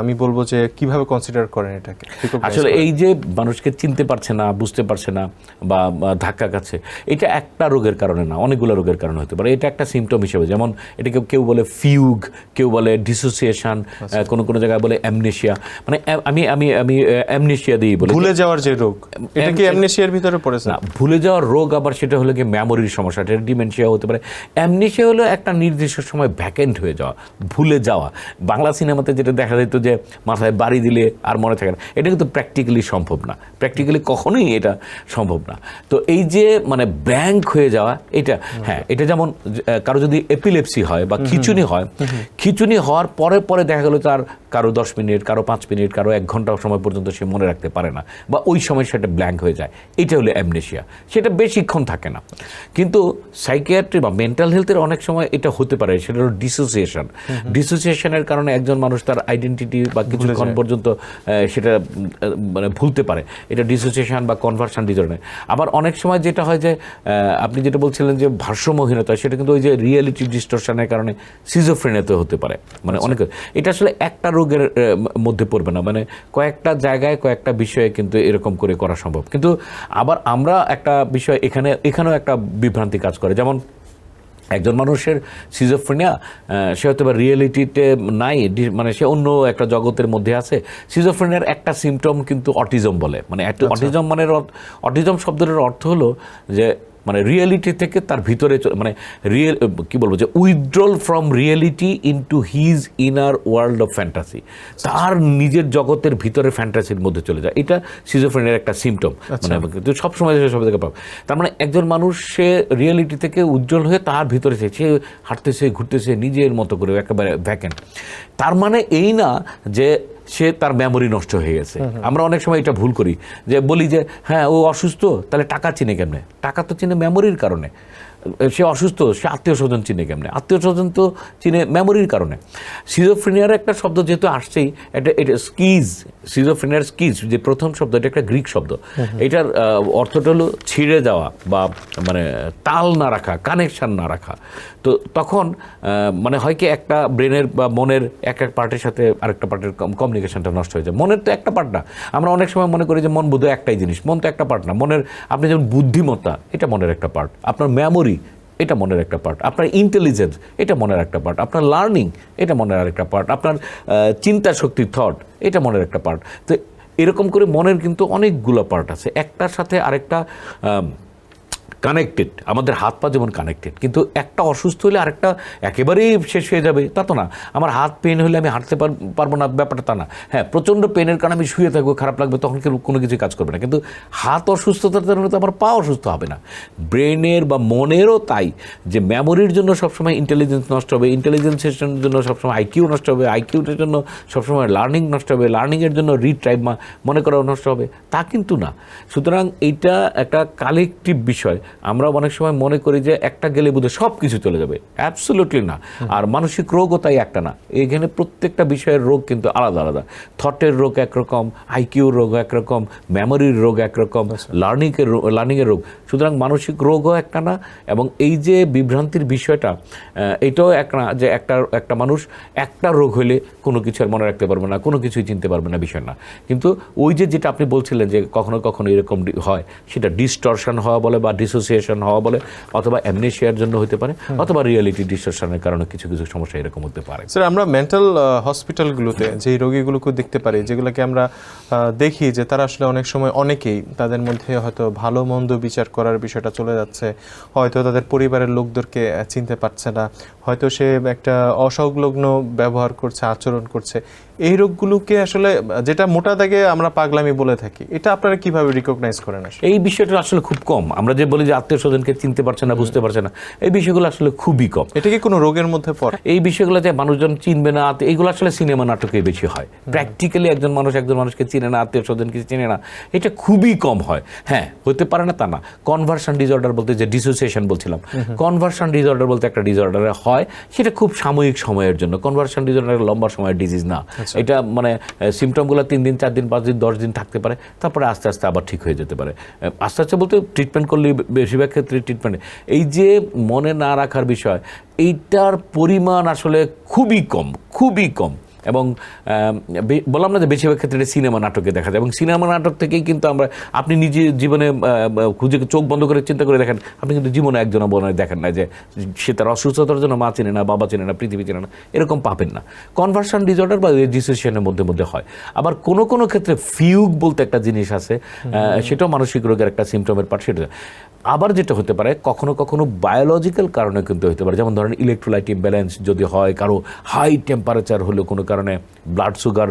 আমি বলবো যে কিভাবে কনসিডার করেন এটাকে? আসলে এই যে মানুষকে চিনতে পারছে না, বুঝতে পারছে না বা ধাক্কা খাচ্ছে, এটা একটা রোগের কারণে না, অনেকগুলো রোগের কারণে হতে পারে। এটা একটা সিমটম হিসেবে, যেমন এটাকে কেউ বলে ফিউগ, কেউ বলে ডিসোসিয়েশন, কোনো জায়গায় বলে অ্যামনেশিয়া। মানে আমি আমি আমি অ্যামনেশিয়া দিই বলি, ভুলে যাওয়ার যে রোগ, এটা কি অ্যামনেশিয়ার ভিতরে পড়েছে? না, ভুলে যাওয়ার রোগ আবার সেটা হলো গিয়ে মেমোরির সমস্যা, এটা ডিমেনশিয়া হতে পারে। অ্যামনেশিয়া হলো একটা নির্দিষ্ট সময় ভ্যাকেন্ট হয়ে যাওয়া, ভুলে যাওয়া। বাংলা সিনেমাতে যেটা দেখা যেত যে মাথায় বাড়ি দিলে আর মনে থাকে না, এটা কিন্তু প্র্যাকটিক্যালি সম্ভব না, প্র্যাকটিক্যালি কখনোই এটা সম্ভব না। তো এই যে মানে ব্ল্যাঙ্ক হয়ে যাওয়া, এটা হ্যাঁ, এটা যেমন কারো যদি এপিলেপসি হয় বা খিঁচুনি হয়, খিঁচুনি হওয়ার পরে পরে দেখা গেলো তার কারো 10 মিনিট, কারো 5 মিনিট, কারো 1 ঘন্টা সময় পর্যন্ত সে মনে রাখতে পারে না, বা ওই সময় সেটা ব্ল্যাঙ্ক হয়ে যায়, এটা হলো অ্যামনেশিয়া। সেটা বেশিক্ষণ থাকে না। কিন্তু সাইকিয়াট্রি বা মেন্টাল হেলথের অনেক সময় এটা হতে পারে, সেটা হলো ডিসোসিয়েশন। ডিসোসিয়েশনের কারণে একজন মানুষ তার আইডেন্টিটি বা কিছুক্ষণ পর্যন্ত সেটা মানে ভুলতে পারে, এটা ডিসোসিয়েশন বা কনভার্সন ডিসঅর্ডার। আবার অনেক সময় যেটা হয় যে আপনি যেটা বলছিলেন যে ভারসাম্যহীনতা, সেটা কিন্তু ওই যে রিয়েলিটি ডিস্টরশনের কারণে সিজোফ্রেনিয়াতে হতে পারে। মানে অনেক, এটা আসলে একটা রোগের মধ্যে পড়বে না, মানে কয়েকটা জায়গায় কয়েকটা বিষয়ে কিন্তু এরকম করে করা সম্ভব। কিন্তু আবার আমরা একটা বিষয় এখানেও একটা বিভ্রান্তি কাজ করে, যেমন একজন মানুষের সিজোফ্রেনিয়া, সে হয়তো বা রিয়েলিটিতে নাই, মানে সে অন্য একটা জগতের মধ্যে আছে। সিজোফ্রেনিয়ার একটা সিমটম কিন্তু অটিজম বলে। মানে অটিজম মানে অটিজম শব্দের অর্থ হলো যে মানে রিয়েলিটি থেকে তার ভিতরে, মানে কি বলবো, যে withdrawal from reality into his inner world of fantasy, তার নিজের জগতের ভিতরে ফ্যান্টাসির মধ্যে চলে যায়। এটা সিজোফ্রেনিয়ার একটা সিমটম। মানে সবসময় সব জায়গায় পাবো। তার মানে একজন মানুষ সে রিয়েলিটি থেকে উজ্জ্বল হয়ে তার ভিতরে সে হাঁটতেছে, ঘুরতেছে নিজের মতো করে, একেবারে ভ্যাকেন্ট। তার মানে এই না যে সে তার মেমোরি নষ্ট হয়ে গেছে। আমরা অনেক সময় এটা ভুল করি, যে বলি যে হ্যাঁ ও অসুস্থ, তাহলে টাকা চিনে কেমনে? টাকা তো চিনে মেমোরির কারণে। সে অসুস্থ, সে আত্মীয় স্বজন চিনে কেমনে? আত্মীয় স্বজন তো চিনে মেমোরির কারণে। সিজোফ্রেনিয়ার একটা শব্দ যেহেতু আসছেই, এটা স্কিজ, সিজোফ্রেনিয়ার স্কিজ যে প্রথম শব্দ, এটা একটা গ্রিক শব্দ। এটার অর্থটা হলো ছিঁড়ে যাওয়া বা মানে তাল না রাখা, কানেকশান না রাখা। তো তখন মানে হয় কি, একটা ব্রেনের বা মনের এক পার্টের সাথে আরেকটা পার্টের কমিউনিকেশনটা নষ্ট হয়ে যায়। মনের তো একটা পার্ট না। আমরা অনেক সময় মনে করি যে মন বোধহয় একটাই জিনিস, মন তো একটা পার্ট না। মনের, আপনি যেমন বুদ্ধিমত্তা, এটা মনের একটা পার্ট। আপনার মেমোরি, এটা মনের একটা পার্ট। আপনার ইন্টেলিজেন্স, এটা মনের একটা পার্ট। আপনার লার্নিং, এটা মনের আরেকটা পার্ট। আপনার চিন্তা শক্তি, থট, এটা মনের একটা পার্ট। তো এরকম করে মনের কিন্তু অনেকগুলো পার্ট আছে, একটার সাথে আরেকটা কানেক্টেড। আমাদের হাত পা যেমন কানেক্টেড, কিন্তু একটা অসুস্থ হলে আরেকটা একেবারেই শেষ হয়ে যাবে তা তো না। আমার হাত পেন হলে আমি হাঁটতে পারবো না, ব্যাপারটা তা না। হ্যাঁ, প্রচণ্ড পেনের কারণে আমি শুয়ে থাকবো, খারাপ লাগবে, তখন কোনো কিছু কাজ করবে না। কিন্তু হাত অসুস্থতার কারণে তো আমার পা অসুস্থ হবে না। ব্রেনের বা মনেরও তাই, যে মেমোরির জন্য সবসময় ইন্টেলিজেন্স নষ্ট হবে, ইন্টেলিজেন্সের জন্য সবসময় আইকিউ নষ্ট হবে, আইকিউটার জন্য সবসময় লার্নিং নষ্ট হবে, লার্নিংয়ের জন্য রিট্রাইভ মনে করাও নষ্ট হবে, তা কিন্তু না। সুতরাং এইটা একটা কালেকটিভ বিষয়। আমরা অনেক সময় মনে করি যে একটা গেলে বোধহয় সব কিছু চলে যাবে, অ্যাবসলিউটলি না। আর মানসিক রোগও তাই একটা না, এখানে প্রত্যেকটা বিষয়ের রোগ কিন্তু আলাদা আলাদা। থটের রোগ একরকম, আইকিউর রোগ একরকম, মেমোরির রোগ একরকম, লার্নিংয়ের রোগ। সুতরাং মানসিক রোগও একটা না। এবং এই যে বিভ্রান্তির বিষয়টা, এটাও এক না যে একটা মানুষ একটা রোগ হলে কোনো কিছু আর মনে রাখতে পারবে না, কোনো কিছুই চিনতে পারবে না, বিষয় না। কিন্তু ওই যেটা আপনি বলছিলেন যে কখনো কখনো এরকম হয়, সেটা ডিস্টরশন হওয়া বলে বা ডিসোসিয়েশন ডিসোসিয়েশন হওয়া বলে, অথবা অ্যামনেশিয়ার জন্য হতে পারে, অথবা রিয়েলিটি ডিসটরশনের কারণে কিছু কিছু সমস্যা এরকম হতে পারে। স্যার, আমরা মেন্টাল হসপিটালগুলোতে যে রোগীগুলোকে দেখতে পারি, যেগুলোকে আমরা দেখি যে তারা আসলে অনেক সময় অনেকেই তাদের মধ্যে হয়তো ভালো মন্দ বিচার করার বিষয়টা চলে যাচ্ছে, হয়তো তাদের পরিবারের লোকদেরকে চিনতে পারছে না, হয়তো সে একটা অসংলগ্ন ব্যবহার করছে, আচরণ করছে, এই রোগগুলোকে আসলে যেটা মোটা দাগে আমরা পাগলামি বলে থাকি, এটা আপনারা কিভাবে রিকগনাইজ করেন? এই বিষয়টা আসলে খুব কম। আমরা যে বলি যে আত্মীয় স্বজনকে চিনতে পারছে না, বুঝতে পারছে না, এই বিষয়গুলো আসলে খুবই কম। এটা কি কোনো রোগের মধ্যে পড়ে? এই বিষয়গুলো যে মানুষজন চিনবে না, এইগুলো আসলে সিনেমা নাটকে বেশি হয়। প্র্যাকটিক্যালি একজন মানুষকে চিনে না, আত্মীয় স্বজনকে চিনে না, এটা খুবই কম হয়। হ্যাঁ, হতে পারে না তা না। কনভার্সন ডিসঅর্ডার বলতে, যে ডিসোসিয়েশন বলছিলাম, কনভার্সন ডিসঅর্ডার বলতে একটা ডিসঅর্ডারে হয়, সেটা খুব সাময়িক সময়ের জন্য। কনভার্সন ডিসঅর্ডার লম্বা সময়ের ডিজিজ না। এটা মানে সিমটমগুলো 3 দিন, 4 দিন, 5 দিন, 10 দিন থাকতে পারে, তারপরে আস্তে আস্তে আবার ঠিক হয়ে যেতে পারে। আস্তে আস্তে বলতে ট্রিটমেন্ট করলে, বেশিরভাগ ক্ষেত্রে ট্রিটমেন্টে এই যে মনে না রাখার বিষয়, এইটার পরিমাণ আসলে খুবই কম, খুবই কম। এবং বললাম না যে বেশিরভাগ ক্ষেত্রে সিনেমা নাটকে দেখা যায়, এবং সিনেমা নাটক থেকেই কিন্তু আমরা, আপনি নিজে জীবনে খুঁজে চোখ বন্ধ করে চিন্তা করে দেখেন, আপনি কিন্তু জীবনে একজনের বোনের দেখেন না যে সে তার অসুস্থতার জন্য মা চিনে না, বাবা চিনে না, পৃথিবী চিনে না, এরকম পাবেন না। কনভার্সন ডিসঅর্ডার বা ডিসোসিয়েশনের মধ্যে হয়। আবার কোনো কোনো ক্ষেত্রে ফিউগ বলতে একটা জিনিস আছে, সেটাও মানসিক রোগের একটা সিমটমের পার্ট। সেটা আবার যেটা হতে পারে, কখনো কখনো বায়োলজিক্যাল কারণে কিন্তু হতে পারে। যেমন ধরেন ইলেকট্রোলাইট ইমব্যালেন্স যদি হয়, কারো হাই টেম্পারেচার হলো কোনো কারণে, ব্লাড সুগার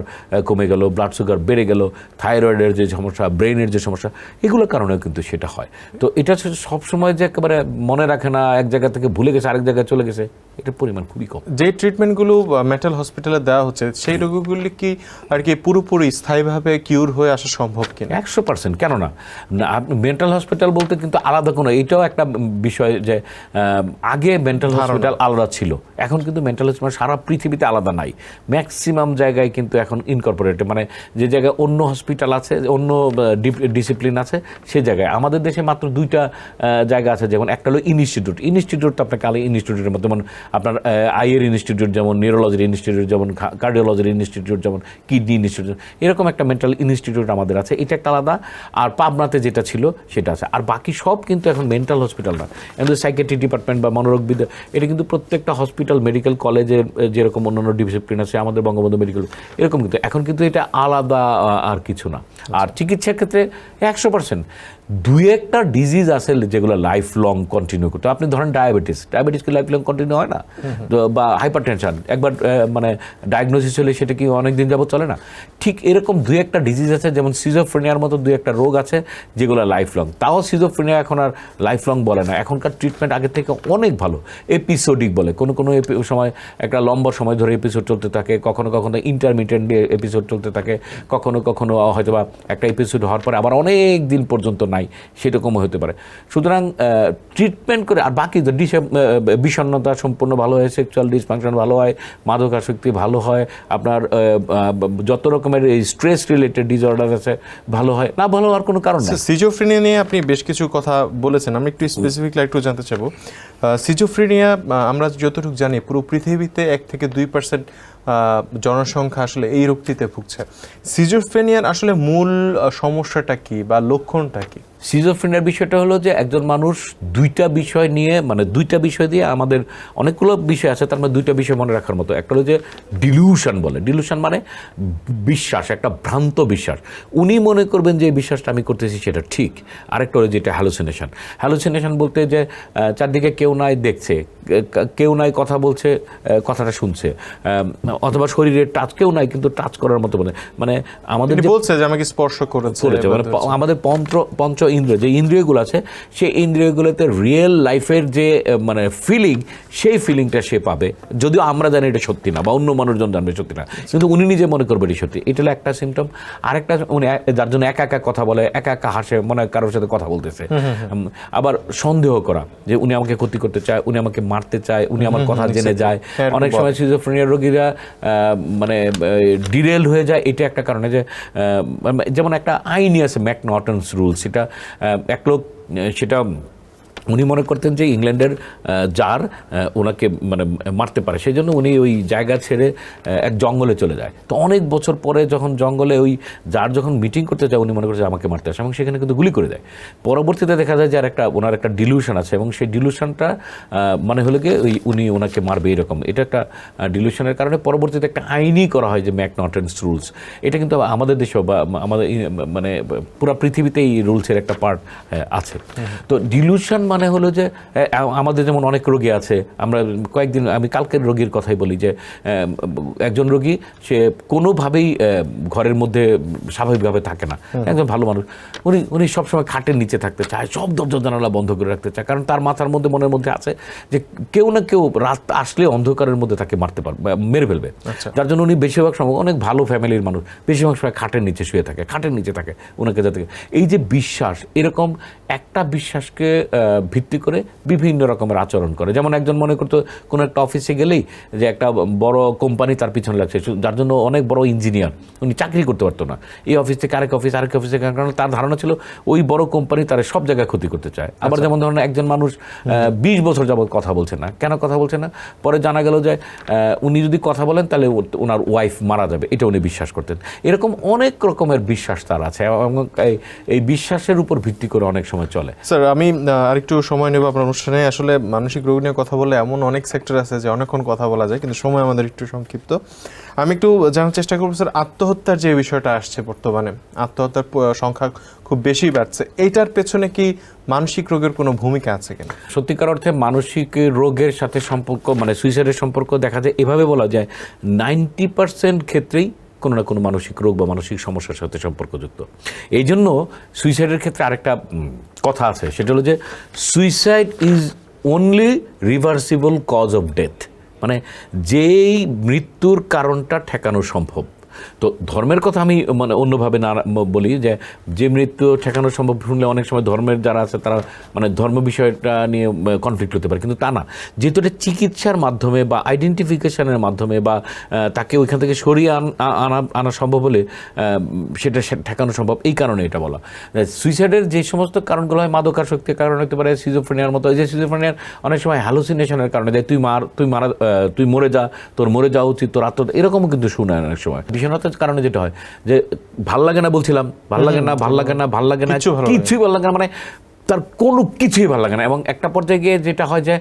কমে গেল, ব্লাড সুগার বেড়ে গেল, থাইরয়েডের যে সমস্যা, ব্রেনের যে সমস্যা, এগুলোর কারণেও কিন্তু সেটা হয়। তো এটা সবসময় যে একেবারে মনে রাখে না, এক জায়গা থেকে ভুলে গেছে আরেক জায়গায় চলে গেছে, এটার পরিমাণ খুবই কম। যে ট্রিটমেন্টগুলো মেন্টাল হসপিটালে দেওয়া হচ্ছে, সেই রোগগুলি কি আর কি পুরোপুরি স্থায়ীভাবে কিউর হয়ে আসা সম্ভব কিনা? 100%। কেন না? মেন্টাল হসপিটাল বলতে কিন্তু আলাদা কোনো, এটাও একটা বিষয় যে আগে মেন্টাল হসপিটাল আলাদা ছিল, এখন কিন্তু মেন্টাল হসপিটাল সারা পৃথিবীতে আলাদা নাই। ম্যাক্সিমাম জায়গায় কিন্তু এখন ইনকর্পোরেটেড, মানে যে জায়গায় অন্য হসপিটাল আছে, অন্য ডিসিপ্লিন আছে, সে জায়গায় আমাদের দেশে মাত্র 2টা জায়গা আছে। যেমন একটা হলো ইনস্টিটিউট, আপনাকে আলাদা ইনস্টিটিউটের মধ্যে, যেমন আপনার আইয়ের ইনস্টিটিউট, যেমন নিউরোলজির ইনস্টিটিউট, যেমন কার্ডিওলজির ইনস্টিটিউট, যেমন কিডনি ইনস্টিটিউট, এরকম একটা মেন্টাল ইনস্টিটিউট আমাদের আছে, এটা একটা আলাদা। আর পাবনাতে যেটা ছিল সেটা আছে। আর বাকি সব কিন্তু এখন মেন্টাল হসপিটাল না, আমাদের সাইকিয়াট্রি ডিপার্টমেন্ট বা মনোরোগবিদ্যা, এটা কিন্তু প্রত্যেকটা হসপিটাল, মেডিকেল কলেজের যেরকম অন্যান্য ডিসিপ্লিন আছে, আমাদের বঙ্গবন্ধু মেডিকেল, এরকম কিন্তু এখন কিন্তু এটা আলাদা আর কিছু না। আর চিকিৎসার ক্ষেত্রে 100%। 2-একটা ডিজিজ আছে যেগুলো লাইফ লং কন্টিনিউ করতে। আপনি ধরেন ডায়াবেটিস কি লাইফ লং কন্টিনিউ হয় না? বা হাইপার টেনশন একবার মানে ডায়াগনোসিস হলে সেটা কি অনেক দিন যাবত চলে না? ঠিক এরকম 2-একটা ডিজিজ আছে, যেমন সিজোফ্রেনিয়ার মতো 2-একটা রোগ আছে যেগুলো লাইফ লং। তাও সিজোফ্রেনিয়া এখন আর লাইফ লং বলে না, এখনকার ট্রিটমেন্ট আগের থেকে অনেক ভালো। এপিসোডিক বলে, কোনো সময় একটা লম্বা সময় ধরে এপিসোড চলতে থাকে, কখনো কখনো ইন্টারমিডিয়েন্ট এপিসোড চলতে থাকে, কখনো কখনো হয়তো বা একটা এপিসোড হওয়ার পরে আবার অনেক দিন পর্যন্ত নাই, সেরকমও হতে পারে। সুতরাং ট্রিটমেন্ট করে, আর বাকি বিষণ্ণতা সম্পূর্ণ ভালো হয়, সেক্সুয়াল ডিসফাংশন ভালো হয়, মাদকাসক্তি ভালো হয়, আপনার যত রকমের এই স্ট্রেস রিলেটেড ডিসঅর্ডার আছে ভালো হয়, না ভালো হওয়ার কোনো কারণ নেই। সিজোফ্রেনিয়া নিয়ে আপনি বেশ কিছু কথা বলেছেন, আমি একটু স্পেসিফিকলি একটু জানতে চাবো। সিজোফ্রেনিয়া আমরা যতটুকু জানি পুরো পৃথিবীতে 1 থেকে 2% জনসংখ্যা আসলে এই রোগটিতে ভুগছে। সিজোফ্রেনিয়ার আসলে মূল সমস্যাটা কি বা লক্ষণটা কি? সিজোফ্রেনিয়ার বিষয়টা হলো যে একজন মানুষ 2টা বিষয় নিয়ে, মানে 2টা বিষয় দিয়ে, আমাদের অনেকগুলো বিষয় আছে, তার মধ্যে 2টা বিষয় মনে রাখার মতো। একটা হলো যে ডিলিউশন বলে, ডিলিউশন মানে বিশ্বাস, একটা ভ্রান্ত বিশ্বাস। উনি মনে করবেন যে এই বিশ্বাসটা আমি করতেছি সেটা ঠিক। আরেকটা হলো যেটা হ্যালুসিনেশন বলতে যে চারদিকে কেউ নাই দেখছে, কেউ নাই কথা বলছে, কথাটা শুনছে, অথবা শরীরের টাচ, কেউ নাই কিন্তু টাচ করার মতো বলে, মানে আমাদের বলছে যে আমাকে স্পর্শ করেছে, মানে আমাদের পঞ্চ ইন্দ্রিয়, যে ইন্দ্রিয়গুলো আছে, সেই ইন্দ্রিয়গুলোতে রিয়েল লাইফের যে মানে ফিলিং, সেই ফিলিংটা সে পাবে, যদিও আমরা জানি এটা সত্যি না, বা অন্য মানুষজন জানবে সত্যি না, কিন্তু উনি নিজে মনে করবে এটি সত্যি। এটা হলো একটা সিমটম। আরেকটা, উনি যার জন্য একা একা কথা বলে, একা একা হাসে, মনে হয় কারোর সাথে কথা বলতেছে। আবার সন্দেহ করা যে উনি আমাকে ক্ষতি করতে চায়, উনি আমাকে মারতে চায়, উনি আমার কথা জেনে যায়। অনেক সময় সিজোফ্রেনিয়া রোগীরা মানে ডিরেল হয়ে যায়, এটা একটা কারণে। যে যেমন একটা আইনই আছে ম্যাকনটনস রুলস, সেটা এক লোক সেটা উনি মনে করতেন যে ইংল্যান্ডের জার ওনাকে মানে মারতে পারে, সেই জন্য উনি ওই জায়গা ছেড়ে এক জঙ্গলে চলে যায়। তো অনেক বছর পরে যখন জঙ্গলে ওই জার যখন মিটিং করতে যায়, উনি মনে করছে আমাকে মারতে আসে এবং সেখানে কিন্তু গুলি করে দেয়। পরবর্তীতে দেখা যায় যে ওনার একটা ডিলিউশন আছে এবং সেই ডিলিউশনটা মানে হলো গিয়ে উনি ওনাকে মারবে এরকম, এটা একটা ডিলিউশনের কারণে পরবর্তীতে একটা আইনই করা হয় যে ম্যাকনটেন্স রুলস। এটা কিন্তু আমাদের দেশেও বা আমাদের মানে পুরো পৃথিবীতে এই রুলসের একটা পার্ট আছে। তো ডিলিউশন মানে হলো যে আমাদের যেমন অনেক রোগী আছে, আমরা কয়েকদিন আমি কালকের রোগীর কথাই বলি যে একজন রোগী সে কোনোভাবেই ঘরের মধ্যে স্বাভাবিকভাবে থাকে না, একজন ভালো মানুষ, উনি সবসময় খাটের নিচে থাকতে চায়, সব দরজা জানালা বন্ধ করে রাখতে চায়, কারণ তার মাথার মধ্যে মনের মধ্যে আছে যে কেউ না কেউ রাত আসলে অন্ধকারের মধ্যে তাকে মারতে পারবে, মেরে ফেলবে। যার জন্য উনি বেশিরভাগ সময়, অনেক ভালো ফ্যামিলির মানুষ, বেশিরভাগ সময় খাটের নিচে শুয়ে থাকে, খাটের নিচে থাকে ওনাকে যাতে। এই যে বিশ্বাস, এরকম একটা বিশ্বাসকে ভিত্তি করে বিভিন্ন রকমের আচরণ করে। যেমন একজন মনে করতো কোনো একটা অফিসে গেলেই যে একটা বড় কোম্পানি তার পিছনে লাগছে, যার জন্য অনেক বড় ইঞ্জিনিয়ার, উনি চাকরি করতে পারতো না, এই অফিস থেকে আরেক অফিসে, কারণ তার ধারণা ছিল ওই বড় কোম্পানি তার সব জায়গায় ক্ষতি করতে চায়। আবার যেমন ধরুন একজন মানুষ 20 বছর যাবৎ কথা বলছে না, কেন কথা বলছে না, পরে জানা গেল যে উনি যদি কথা বলেন তাহলে ওনার ওয়াইফ মারা যাবে, এটা উনি বিশ্বাস করতেন। এরকম অনেক রকমের বিশ্বাস তার আছে এবং এই বিশ্বাসের উপর ভিত্তি করে অনেক সময় চলে। স্যার আমি আরেকটু সময় নেব আপনার অনুষ্ঠানে। আসলে মানসিক রোগ নিয়ে কথা বলে এমন অনেক সেক্টর আছে যে অনেকক্ষণ কথা বলা যায়, কিন্তু সময় আমাদের একটু সংক্ষিপ্ত। আমি একটু জানার চেষ্টা করবো স্যার, আত্মহত্যার যে বিষয়টা আসছে বর্তমানে, আত্মহত্যার সংখ্যা খুব বেশি বাড়ছে, এইটার পেছনে কি মানসিক রোগের কোনো ভূমিকা আছে কিনা? সত্যিকার অর্থে মানসিক রোগের সাথে সম্পর্ক, মানে সুইসাইডের সম্পর্ক দেখা যায় এভাবে বলা যায় 90% ক্ষেত্রেই কোনো না কোনো মানসিক রোগ বা মানসিক সমস্যার সাথে সম্পর্কযুক্ত। এই জন্য সুইসাইডের ক্ষেত্রে আরেকটা কথা আছে, সেটা হলো যে suicide is only reversible cause of death, মানে যেই মৃত্যুর কারণটা ঠেকানো সম্ভব। তো ধর্মের কথা আমি মানে অন্যভাবে না বলি, যে মৃত্যু ঠেকানো সম্ভব শুনলে অনেক সময় ধর্মের যারা আছে তারা মানে ধর্ম বিষয়টা নিয়ে কনফ্লিক্ট হতে পারে, কিন্তু তা না। যেহেতু এটা চিকিৎসার মাধ্যমে বা আইডেন্টিফিকেশনের মাধ্যমে বা তাকে ওইখান থেকে সরিয়ে আনা সম্ভব হলে সেটা ঠেকানো সম্ভব, এই কারণে এটা বলা। সুইসাইডের যে সমস্ত কারণগুলো হয়, মাদকাসক্তির কারণ হতে পারে, সিজোফ্রেনিয়ার মতো। এই যে সিজোফ্রেনিয়ার অনেক সময় হ্যালুসিনেশনের কারণে দেয়, তুই মরে যা, তোর মরে যাওয়া উচিত, তোর এরকমও কিন্তু শোনায় অনেক সময়। বিষণ্ণতার কারণে যেটা হয় যে ভাল লাগে না, বলছিলাম ভাল লাগে না, কিছুই ভাল লাগে না, মানে তার কোনো কিছুই ভালো লাগে না। এবং একটা পর্যায়ে গিয়ে যেটা হয় যে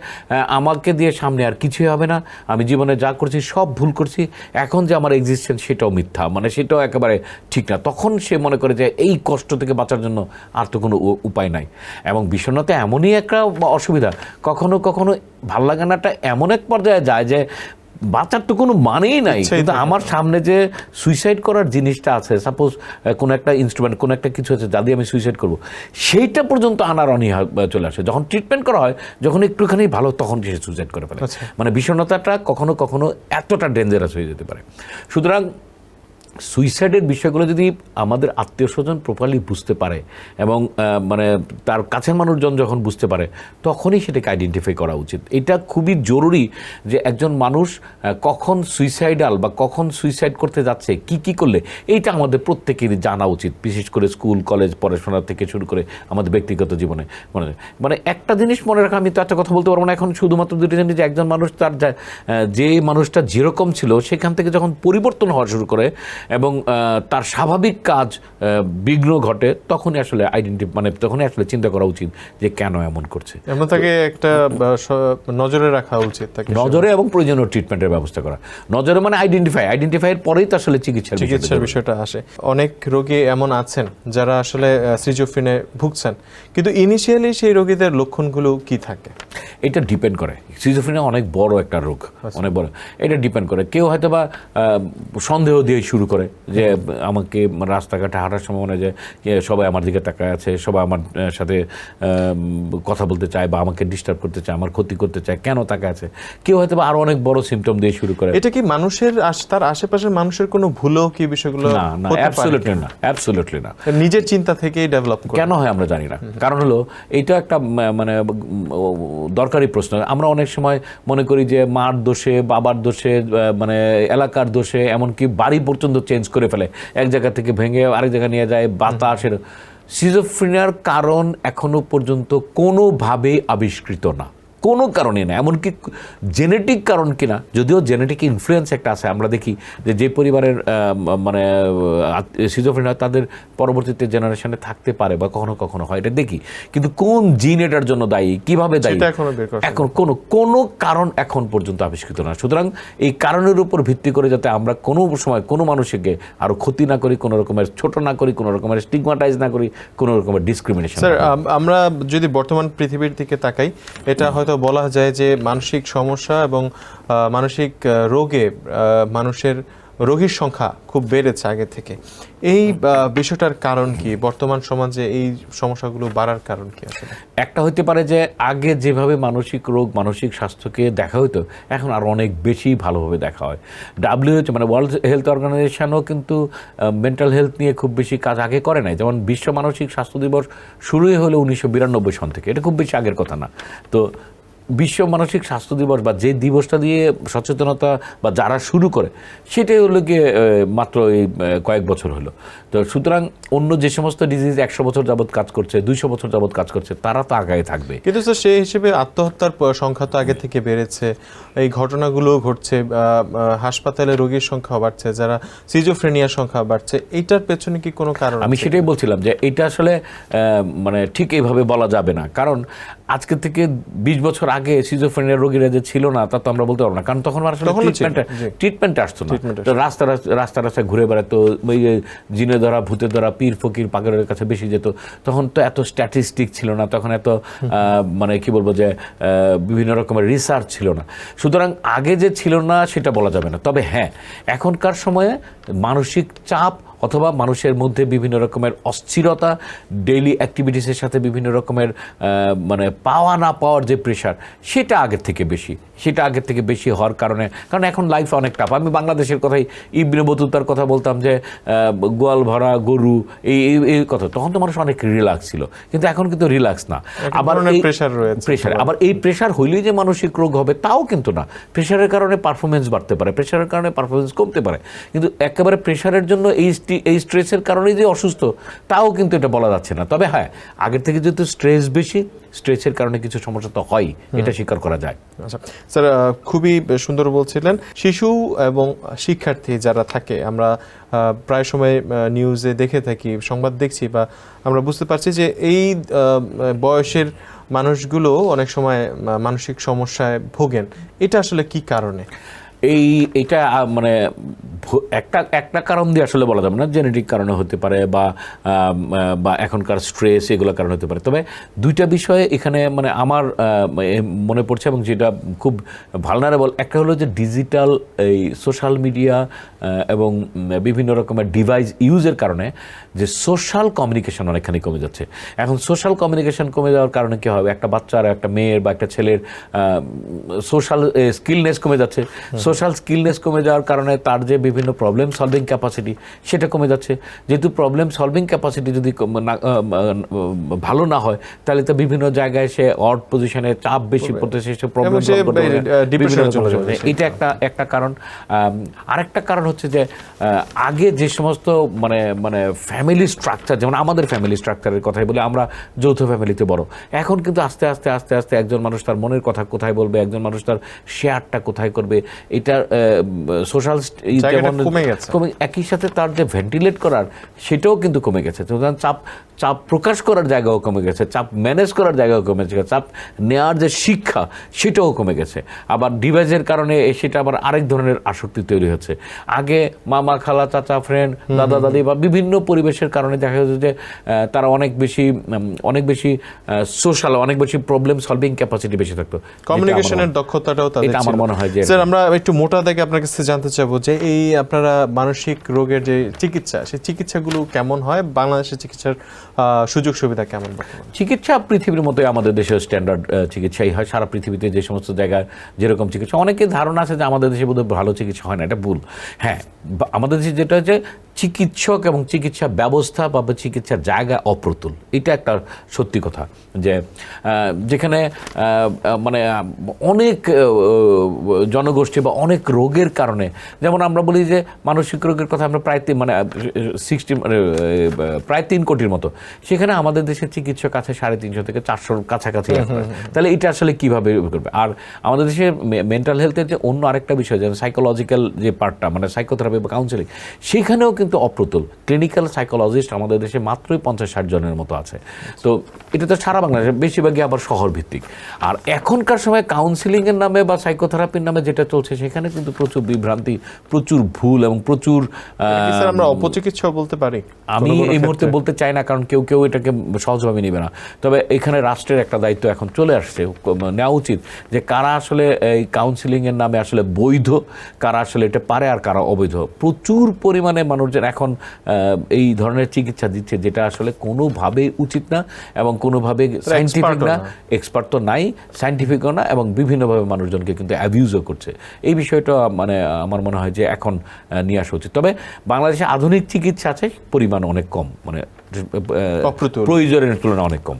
আমাকে দিয়ে সামনে আর কিছুই হবে না, আমি জীবনে যা করছি সব ভুল করছি, এখন যে আমার এক্সিস্টেন্স সেটাও মিথ্যা, মানে সেটাও একেবারে ঠিক না। তখন সে মনে করে যে এই কষ্ট থেকে বাঁচার জন্য আর তো কোনো উপায় নাই। এবং বিষণ্ণতা এমনই একটা অসুবিধা, কখনো কখনো ভাল লাগানাটা এমন এক পর্যায়ে যায় যে বাঁচার তো কোনো মানেই নাই, কিন্তু আমার সামনে যে সুইসাইড করার জিনিসটা আছে, সাপোজ কোনো একটা ইনস্ট্রুমেন্ট, কোনো একটা কিছু আছে যা দিয়ে আমি সুইসাইড করবো, সেইটা পর্যন্ত আনার অনীহা চলে আসে। যখন ট্রিটমেন্ট করা হয়, যখন একটুখানি ভালো, তখন সে সুইসাইড করে ফেলে। মানে বিষণ্ণতাটা কখনো কখনো এতটা ডেঞ্জারাস হয়ে যেতে পারে। সুতরাং সুইসাইডের বিষয়গুলো যদি আমাদের আত্মীয় স্বজন প্রপারলি বুঝতে পারে এবং মানে তার কাছের মানুষজন যখন বুঝতে পারে, তখনই সেটাকে আইডেন্টিফাই করা উচিত। এটা খুবই জরুরি যে একজন মানুষ কখন সুইসাইডাল বা কখন সুইসাইড করতে যাচ্ছে, কি করলে, এইটা আমাদের প্রত্যেকেরই জানা উচিত, বিশেষ করে স্কুল কলেজ পড়াশোনা থেকে শুরু করে আমাদের ব্যক্তিগত জীবনে। মানে একটা জিনিস মনে রাখা, আমি তো একটা কথা বলতে পারবো না এখন, শুধুমাত্র দুটি জিনিস, যে একজন মানুষ তার যে মানুষটা যেরকম ছিল সেখান থেকে যখন পরিবর্তন হওয়া শুরু করে এবং তার স্বাভাবিক কাজ বিঘ্ন ঘটে, তখনই আসলে তখনই আসলে চিন্তা করা উচিত যে কেন এমন করছে। এমন তাকে একটা নজরে রাখা উচিত, নজরে, এবং প্রয়োজনীয় ট্রিটমেন্টের ব্যবস্থা করা। নজরে মানে আইডেন্টিফাইয়ের পরেই তো আসলে চিকিৎসার বিষয়টা আসে। অনেক রোগী এমন আছেন যারা আসলে সিজোফ্রেনিয়ায় ভুগছেন, কিন্তু ইনিশিয়ালি সেই রোগীদের লক্ষণগুলো কি থাকে? এটা ডিপেন্ড করে। সিজোফ্রেনিয়া অনেক বড় একটা রোগ, অনেক বড়। এটা ডিপেন্ড করে। কেউ হয়তো বা সন্দেহ দিয়ে শুরু করে যে আমাকে রাস্তাঘাটে হাঁটার সময় মনে হয় যে সবাই আমার দিকে তাকায় আছে, সবাই আমার সাথে কথা বলতে চায় বা আমাকে ডিস্টার্ব করতে চায়, আমার ক্ষতি করতে চায়, কেন তাকায় আছে। কেউ হয়তো বা আরো অনেক বড় সিমটম দিয়ে শুরু করে। এটা কি মানুষের, তার আশেপাশের মানুষের কোনো ভুলও কি বিষয়গুলো? না, অ্যাবসলিউটলি না। নিজের চিন্তা থেকেই ডেভেলপ করে। কেন হয় আমরা জানি না। কারণ হলো এইটা একটা মানে দরকারি প্রশ্ন। আমরা অনেক সময় মনে করি যে মার দোষে, বাবার দোষে, মানে এলাকার দোষে, এমনকি বাড়ি পর্যন্ত চেঞ্জ করে ফেলে, এক জায়গা থেকে ভেঙে আরেক জায়গায় নিয়ে যায়, বাতাসের। সিজোফ্রেনিয়ার কারণ এখনো পর্যন্ত কোনোভাবে আবিষ্কৃত না, কোনো কারণে না, এমনকি জেনেটিক কারণ কিনা, যদিও জেনেটিক ইনফ্লুয়েন্স একটা আছে। আমরা দেখি যে পরিবারের মানে সিজোফ্রেনিয়া তাদের পরবর্তীতে জেনারেশনে থাকতে পারে বা কখনো কখনো হয়, এটা দেখি, কিন্তু কোন জিন এটার জন্য দায়ী, কিভাবে দায়ী, এখন কোনো কারণ এখন পর্যন্ত আবিষ্কৃত না। সুতরাং এই কারণের উপর ভিত্তি করে যাতে আমরা কোনো সময় কোনো মানুষকে আরো ক্ষতি না করি, কোনো রকমের ছোট না করি, কোনো রকমের স্টিগমাটাইজ না করি, কোনো রকমের ডিসক্রিমিনেশন। স্যার, আমরা যদি বর্তমান পৃথিবীর দিকে তাকাই, এটা হয়তো বলা যায় যে মানসিক সমস্যা এবং মানসিক রোগে মানুষের রোগীর সংখ্যা খুব বেড়েছে আগে থেকে। এই বিষয়টার কারণ কি? বর্তমান সমাজে এই সমস্যাগুলো বাড়ার কারণ কি আসলে? একটা হতে পারে যে আগে যেভাবে মানসিক রোগ, মানসিক স্বাস্থ্যকে দেখা হতো, এখন আর অনেক বেশি ভালোভাবে দেখা হয়। WHO মানে ওয়ার্ল্ড হেলথ অর্গানাইজেশনও কিন্তু মেন্টাল হেলথ নিয়ে খুব বেশি কাজ আগে করে নাই। যেমন বিশ্ব মানসিক স্বাস্থ্য দিবস শুরুই হলো 1992 সন থেকে, এটা খুব বেশি আগের কথা না। তো বিশ্ব মানসিক স্বাস্থ্য দিবস বা যে দিবসটা দিয়ে সচেতনতা বা যারা শুরু করে, সেটাই হলো গিয়ে মাত্র এই কয়েক বছর হলো। তো সুতরাং অন্য যে সমস্ত ডিজিজ 100 বছর যাবৎ কাজ করছে, 200 বছর যাবৎ কাজ করছে, তারা তো আগায় থাকবে। কিন্তু স্যার, সেই হিসেবে আত্মহত্যার সংখ্যা তো আগে থেকে বেড়েছে, এই ঘটনাগুলো ঘটছে, হাসপাতালে রোগীর সংখ্যা বাড়ছে, যারা সিজোফ্রেনিয়ার সংখ্যা বাড়ছে, এইটার পেছনে কি কোনো কারণ? আমি সেটাই বলছিলাম যে এটা আসলে মানে ঠিক এইভাবে বলা যাবে না, কারণ আজকে থেকে 20 বছর আগে সিজোফ্রেনিয়া রোগীরা যে ছিল না তা তো আমরা বলতে পারবো না, কারণ তখন আসলে ট্রিটমেন্ট আসতো না। তো রাস্তায় ঘুরে বেড়াতো, ওই জিনে ধরা, ভূতে ধরা, পীর ফকির পাগলের কাছে বেশি যেত। তখন তো এত স্ট্যাটিস্টিক ছিল না, তখন এত মানে কি বলবো যে বিভিন্ন রকমের রিসার্চ ছিল না। সুতরাং আগে যে ছিল না সেটা বলা যাবে না। তবে হ্যাঁ, এখনকার সময়ে মানসিক চাপ অথবা মানুষের মধ্যে বিভিন্ন রকমের অস্থিরতা, ডেইলি অ্যাক্টিভিটিসের সাথে বিভিন্ন রকমের মানে পাওয়া না পাওয়ার যে প্রেশার, সেটা আগের থেকে বেশি হওয়ার কারণে, কারণ এখন লাইফ অনেক টাফ। আমি বাংলাদেশের কথাই, ইবনে বতুতার কথা বলতাম যে গোয়াল ভরা গরু, এই কথা, তখন তো মানুষ অনেক রিল্যাক্স ছিল, কিন্তু এখন কিন্তু রিল্যাক্স না, আবার প্রেশার। আবার এই প্রেশার হইলেই যে মানসিক রোগ হবে তাও কিন্তু না। প্রেশারের কারণে পারফরমেন্স বাড়তে পারে, প্রেশারের কারণে পারফরমেন্স কমতে পারে, কিন্তু একেবারে প্রেশারের জন্য এই স্ট্রেসের কারণেই যে অসুস্থ তাও কিন্তু এটা বলা যাচ্ছে না। তবে হ্যাঁ, আগের থেকে যেহেতু স্ট্রেস বেশি, স্ট্রেসের কারণে কিছু সমস্যা তো হয়, এটা স্বীকার করা যায়। আচ্ছা স্যার, খুবই সুন্দর বলছিলেন। শিশু এবং শিক্ষার্থী যারা থাকে, আমরা প্রায় সময় নিউজে দেখে থাকি, সংবাদ দেখছি, বা আমরা বুঝতে পারছি যে এই বয়সের মানুষগুলো অনেক সময় মানসিক সমস্যায় ভোগেন। এটা আসলে কি কারণে? এইটা মানে একটা কারণ দিয়ে আসলে বলা যাবে না, জেনেটিক কারণে হতে পারে বা এখনকার স্ট্রেস, এগুলোর কারণে হতে পারে। তবে দুইটা বিষয়ে এখানে মানে আমার মনে পড়ছে এবং যেটা খুব ভালনারেবল, একটা হলো যে ডিজিটাল এই সোশ্যাল মিডিয়া এবং বিভিন্ন রকমের ডিভাইস ইউজের কারণে যে সোশ্যাল কমিউনিকেশন অনেকখানি কমে যাচ্ছে। এখন সোশ্যাল কমিউনিকেশন কমে যাওয়ার কারণে কী হবে, একটা বাচ্চার, একটা মেয়ের বা একটা ছেলের সোশ্যাল স্কিলনেস কমে যাচ্ছে। সোশ্যাল স্কিলনেস কমে যাওয়ার কারণে তার যে বিভিন্ন প্রবলেম সলভিং ক্যাপাসিটি, সেটা কমে যাচ্ছে। যেহেতু প্রবলেম সলভিং ক্যাপাসিটি যদি ভালো না হয়, তাহলে তো বিভিন্ন জায়গায় সে অড পজিশনে, চাপ বেশি পড়তেছে, সে প্রবলেম সলভ করতে পারে। এটা একটা কারণ। আরেকটা কারণ হচ্ছে যে আগে যে সমস্ত মানে ফ্যামিলি স্ট্রাকচার, যেমন আমাদের ফ্যামিলি স্ট্রাকচারের কথাই বলি, আমরা যৌথ ফ্যামিলিতে বড়। এখন কিন্তু আস্তে আস্তে একজন মানুষ তার মনের কথা কোথায় বলবে, একজন মানুষ তার শেয়ারটা কোথায় করবে, এটা সোশ্যাল কমে, একই সাথে তার যে ভেন্টিলেট করার সেটাও কিন্তু কমে গেছে। চাপ প্রকাশ করার জায়গাও কমে গেছে, চাপ ম্যানেজ করার জায়গাও কমে গেছে, চাপ নেওয়ার যে শিক্ষা সেটাও কমে গেছে। আবার ডিভাইসের কারণে সেটা আবার আরেক ধরনের আসক্তি তৈরি হচ্ছে। আগে মামা, খালা, চাচা, ফ্রেন্ড, দাদা, দাদি বা বিভিন্ন পরিবেশের কারণে দেখা যাচ্ছে যে তারা অনেক বেশি সোশ্যাল, অনেক বেশি প্রবলেম সলভিং ক্যাপাসিটি বেশি থাকতো, কমিউনিকেশনের দক্ষতাটাও তাদের ছিল। আমার মনে হয় যে স্যার, আমরা একটু মোটা দাগে আপনার কাছে জানতে চাবো যে এই আপনারা মানসিক রোগের যে চিকিৎসা, সেই চিকিৎসাগুলো কেমন হয়, বাংলাদেশের চিকিৎসার সুযোগ সুবিধা কেমন? চিকিৎসা পৃথিবীর মতোই আমাদের দেশের স্ট্যান্ডার্ড চিকিৎসাই হয়। সারা পৃথিবীতে যে সমস্ত জায়গায় যেরকম চিকিৎসা, অনেকের ধারণা আছে যে আমাদের দেশে বোধহয় ভালো চিকিৎসা হয় না, এটা ভুল। হ্যাঁ, আমাদের দেশে যেটা হচ্ছে চিকিৎসক এবং চিকিৎসা ব্যবস্থা বা চিকিৎসার জায়গা অপ্রতুল। এটা একটা সত্যি কথা, যে যেখানে মানে অনেক জনগোষ্ঠী বা অনেক রোগের কারণে, যেমন আমরা বলি যে মানসিক রোগের কথা আমরা প্রায় প্রায় 3 কোটির মতো, সেখানে আমাদের দেশের চিকিৎসক আছে 350 থেকে 400 কাছাকাছি। তাহলে এটা আসলে কীভাবে করবে? আর আমাদের দেশে মেন্টাল হেলথের যে অন্য আরেকটা বিষয়, যেমন সাইকোলজিক্যাল যে পার্টটা, মানে সাইকোথেরাপি বা কাউন্সেলিং, সেখানেও কিন্তু অপ্রতুল। ক্লিনিক্যাল সাইকোলজিস্ট আমাদের দেশে মাত্রই 50-60 জনের মতো আছে। তো এটা তো সারা বাংলাদেশে, বেশিরভাগই আবার শহর ভিত্তিক। আর এখনকার সময় কাউন্সেলিংয়ের নামে বা সাইকোথেরাপির নামে যেটা চলছে, সেখানে কিন্তু প্রচুর বিভ্রান্তি, প্রচুর ভুল এবং প্রচুর আমরা অপচিকিৎসা বলতে পারি। আমি এই মুহূর্তে বলতে চাই না, কারণ কেউ কেউ এটাকে সহজভাবে নেবে না। তবে এখানে রাষ্ট্রের একটা দায়িত্ব এখন চলে আসছে, নেওয়া উচিত যে কারা আসলে এই কাউন্সেলিংয়ের নামে আসলে বৈধ, কারা আসলে এটা পারে আর কারা অবৈধ। প্রচুর পরিমাণে মানুষজন এখন এই ধরনের চিকিৎসা দিচ্ছে, যেটা আসলে কোনোভাবেই উচিত না এবং কোনোভাবে সায়েন্টিফিক না, এক্সপার্ট তো নাই, সায়েন্টিফিকও না, এবং বিভিন্নভাবে মানুষজনকে কিন্তু অ্যাবিউজও করছে। এই বিষয়টা মানে আমার মনে হয় যে এখন নিয়ে আসা উচিত। তবে বাংলাদেশে আধুনিক চিকিৎসা আছে, পরিমাণ অনেক কম, মানে প্রয়োজনের তুলনায় অনেক কম।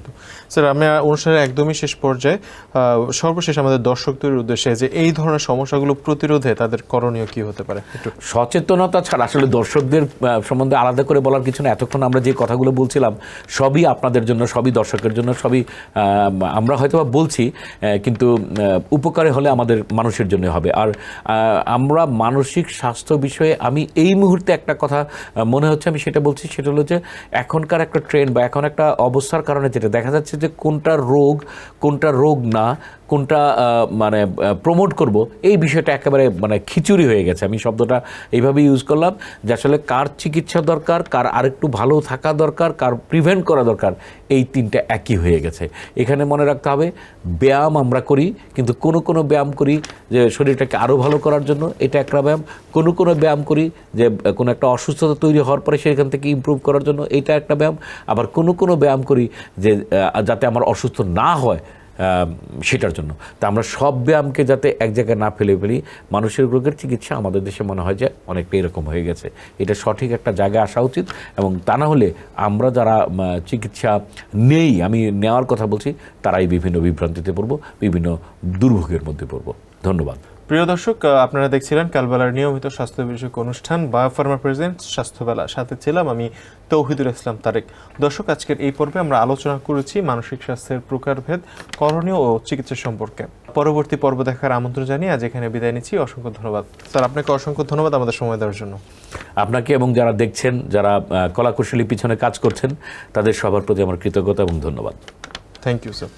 স্যার, আমরা অনুষ্ঠানের একদমই শেষ পর্যায়ে সর্বশেষ আমাদের দর্শকদের উদ্দেশ্যে যে এই ধরনের সমস্যাগুলো প্রতিরোধে তাদের করণীয় কি হতে পারে? একটু সচেতনতা ছাড়া আসলে দর্শকদের সম্বন্ধে আলাদা করে বলার কিছু না। এতক্ষণ আমরা যে কথাগুলো বলছিলাম সবই আপনাদের জন্য, সবই দর্শকের জন্য, সবই আমরা হয়তো বা বলছি, কিন্তু উপকারে হলে আমাদের মানুষের জন্য হবে। আর আমরা মানসিক স্বাস্থ্য বিষয়ে আমি এই মুহূর্তে একটা কথা মনে হচ্ছে, আমি সেটা বলছি, সেটা হলো যে এখনকার একটা ট্রেন্ড বা এখন একটা অবস্থার কারণে যেটা দেখা যাচ্ছে যে কোনটা রোগ না, কোনটা মানে প্রমোট করব, এই বিষয়টা একেবারে মানে খিচুড়ি হয়ে গেছে। আমি শব্দটা এইভাবে ইউজ করলাম যে আসলে কার চিকিৎসা দরকার, কার আরেকটু ভালো থাকা দরকার, কার প্রিভেন্ট করা দরকার, এই তিনটা একই হয়ে গেছে। এখানে মনে রাখতে হবে, ব্যায়াম আমরা করি, কিন্তু কোনো ব্যায়াম করি যে শরীরটাকে আরও ভালো করার জন্য, এটা একটা ব্যায়াম। কোনো ব্যায়াম করি যে কোনো একটা অসুস্থতা তৈরি হওয়ার পরে সেখান থেকে ইমপ্রুভ করার জন্য, এটা একটা ব্যায়াম। আবার কোনো ব্যায়াম করি যে যাতে আমার অসুস্থ না হয় সেটার জন্য। তা আমরা সব ব্যায়ামকে যাতে এক জায়গায় না ফেলি, মানুষের রোগের চিকিৎসা আমাদের দেশে মনে হয় যে অনেকটা এরকম হয়ে গেছে। এটা সঠিক একটা জায়গায় আসা উচিত, এবং তা না হলে আমরা যারা চিকিৎসা নেই, আমি নেওয়ার কথা বলছি, তারাই বিভিন্ন বিভ্রান্তিতে পড়বো, বিভিন্ন দুর্ভোগের মধ্যে পড়বো। ধন্যবাদ। প্রিয় দর্শক, আপনারা দেখছিলেন কালবেলার নিয়মিত স্বাস্থ্য বিষয়ক অনুষ্ঠান বায়োফার্মা প্রেজেন্টস স্বাস্থ্যবেলা। সাথে ছিলাম আমি তৌহিদুর ইসলাম তারেক। দর্শক, আজকের এই পর্বে আমরা আলোচনা করেছি মানসিক স্বাস্থ্যের প্রকারভেদ, করণীয় ও চিকিৎসা সম্পর্কে। পরবর্তী পর্ব দেখার আমন্ত্রণ জানিয়ে আজ এখানে বিদায় নিচ্ছি। অসংখ্য ধন্যবাদ স্যার, আপনাকে অসংখ্য ধন্যবাদ আমাদের সময় দেওয়ার জন্য। আপনাকে এবং যারা দেখছেন, যারা কলাকুশলী পিছনে কাজ করছেন, তাদের সবার প্রতি আমার কৃতজ্ঞতা এবং ধন্যবাদ। Thank you sir.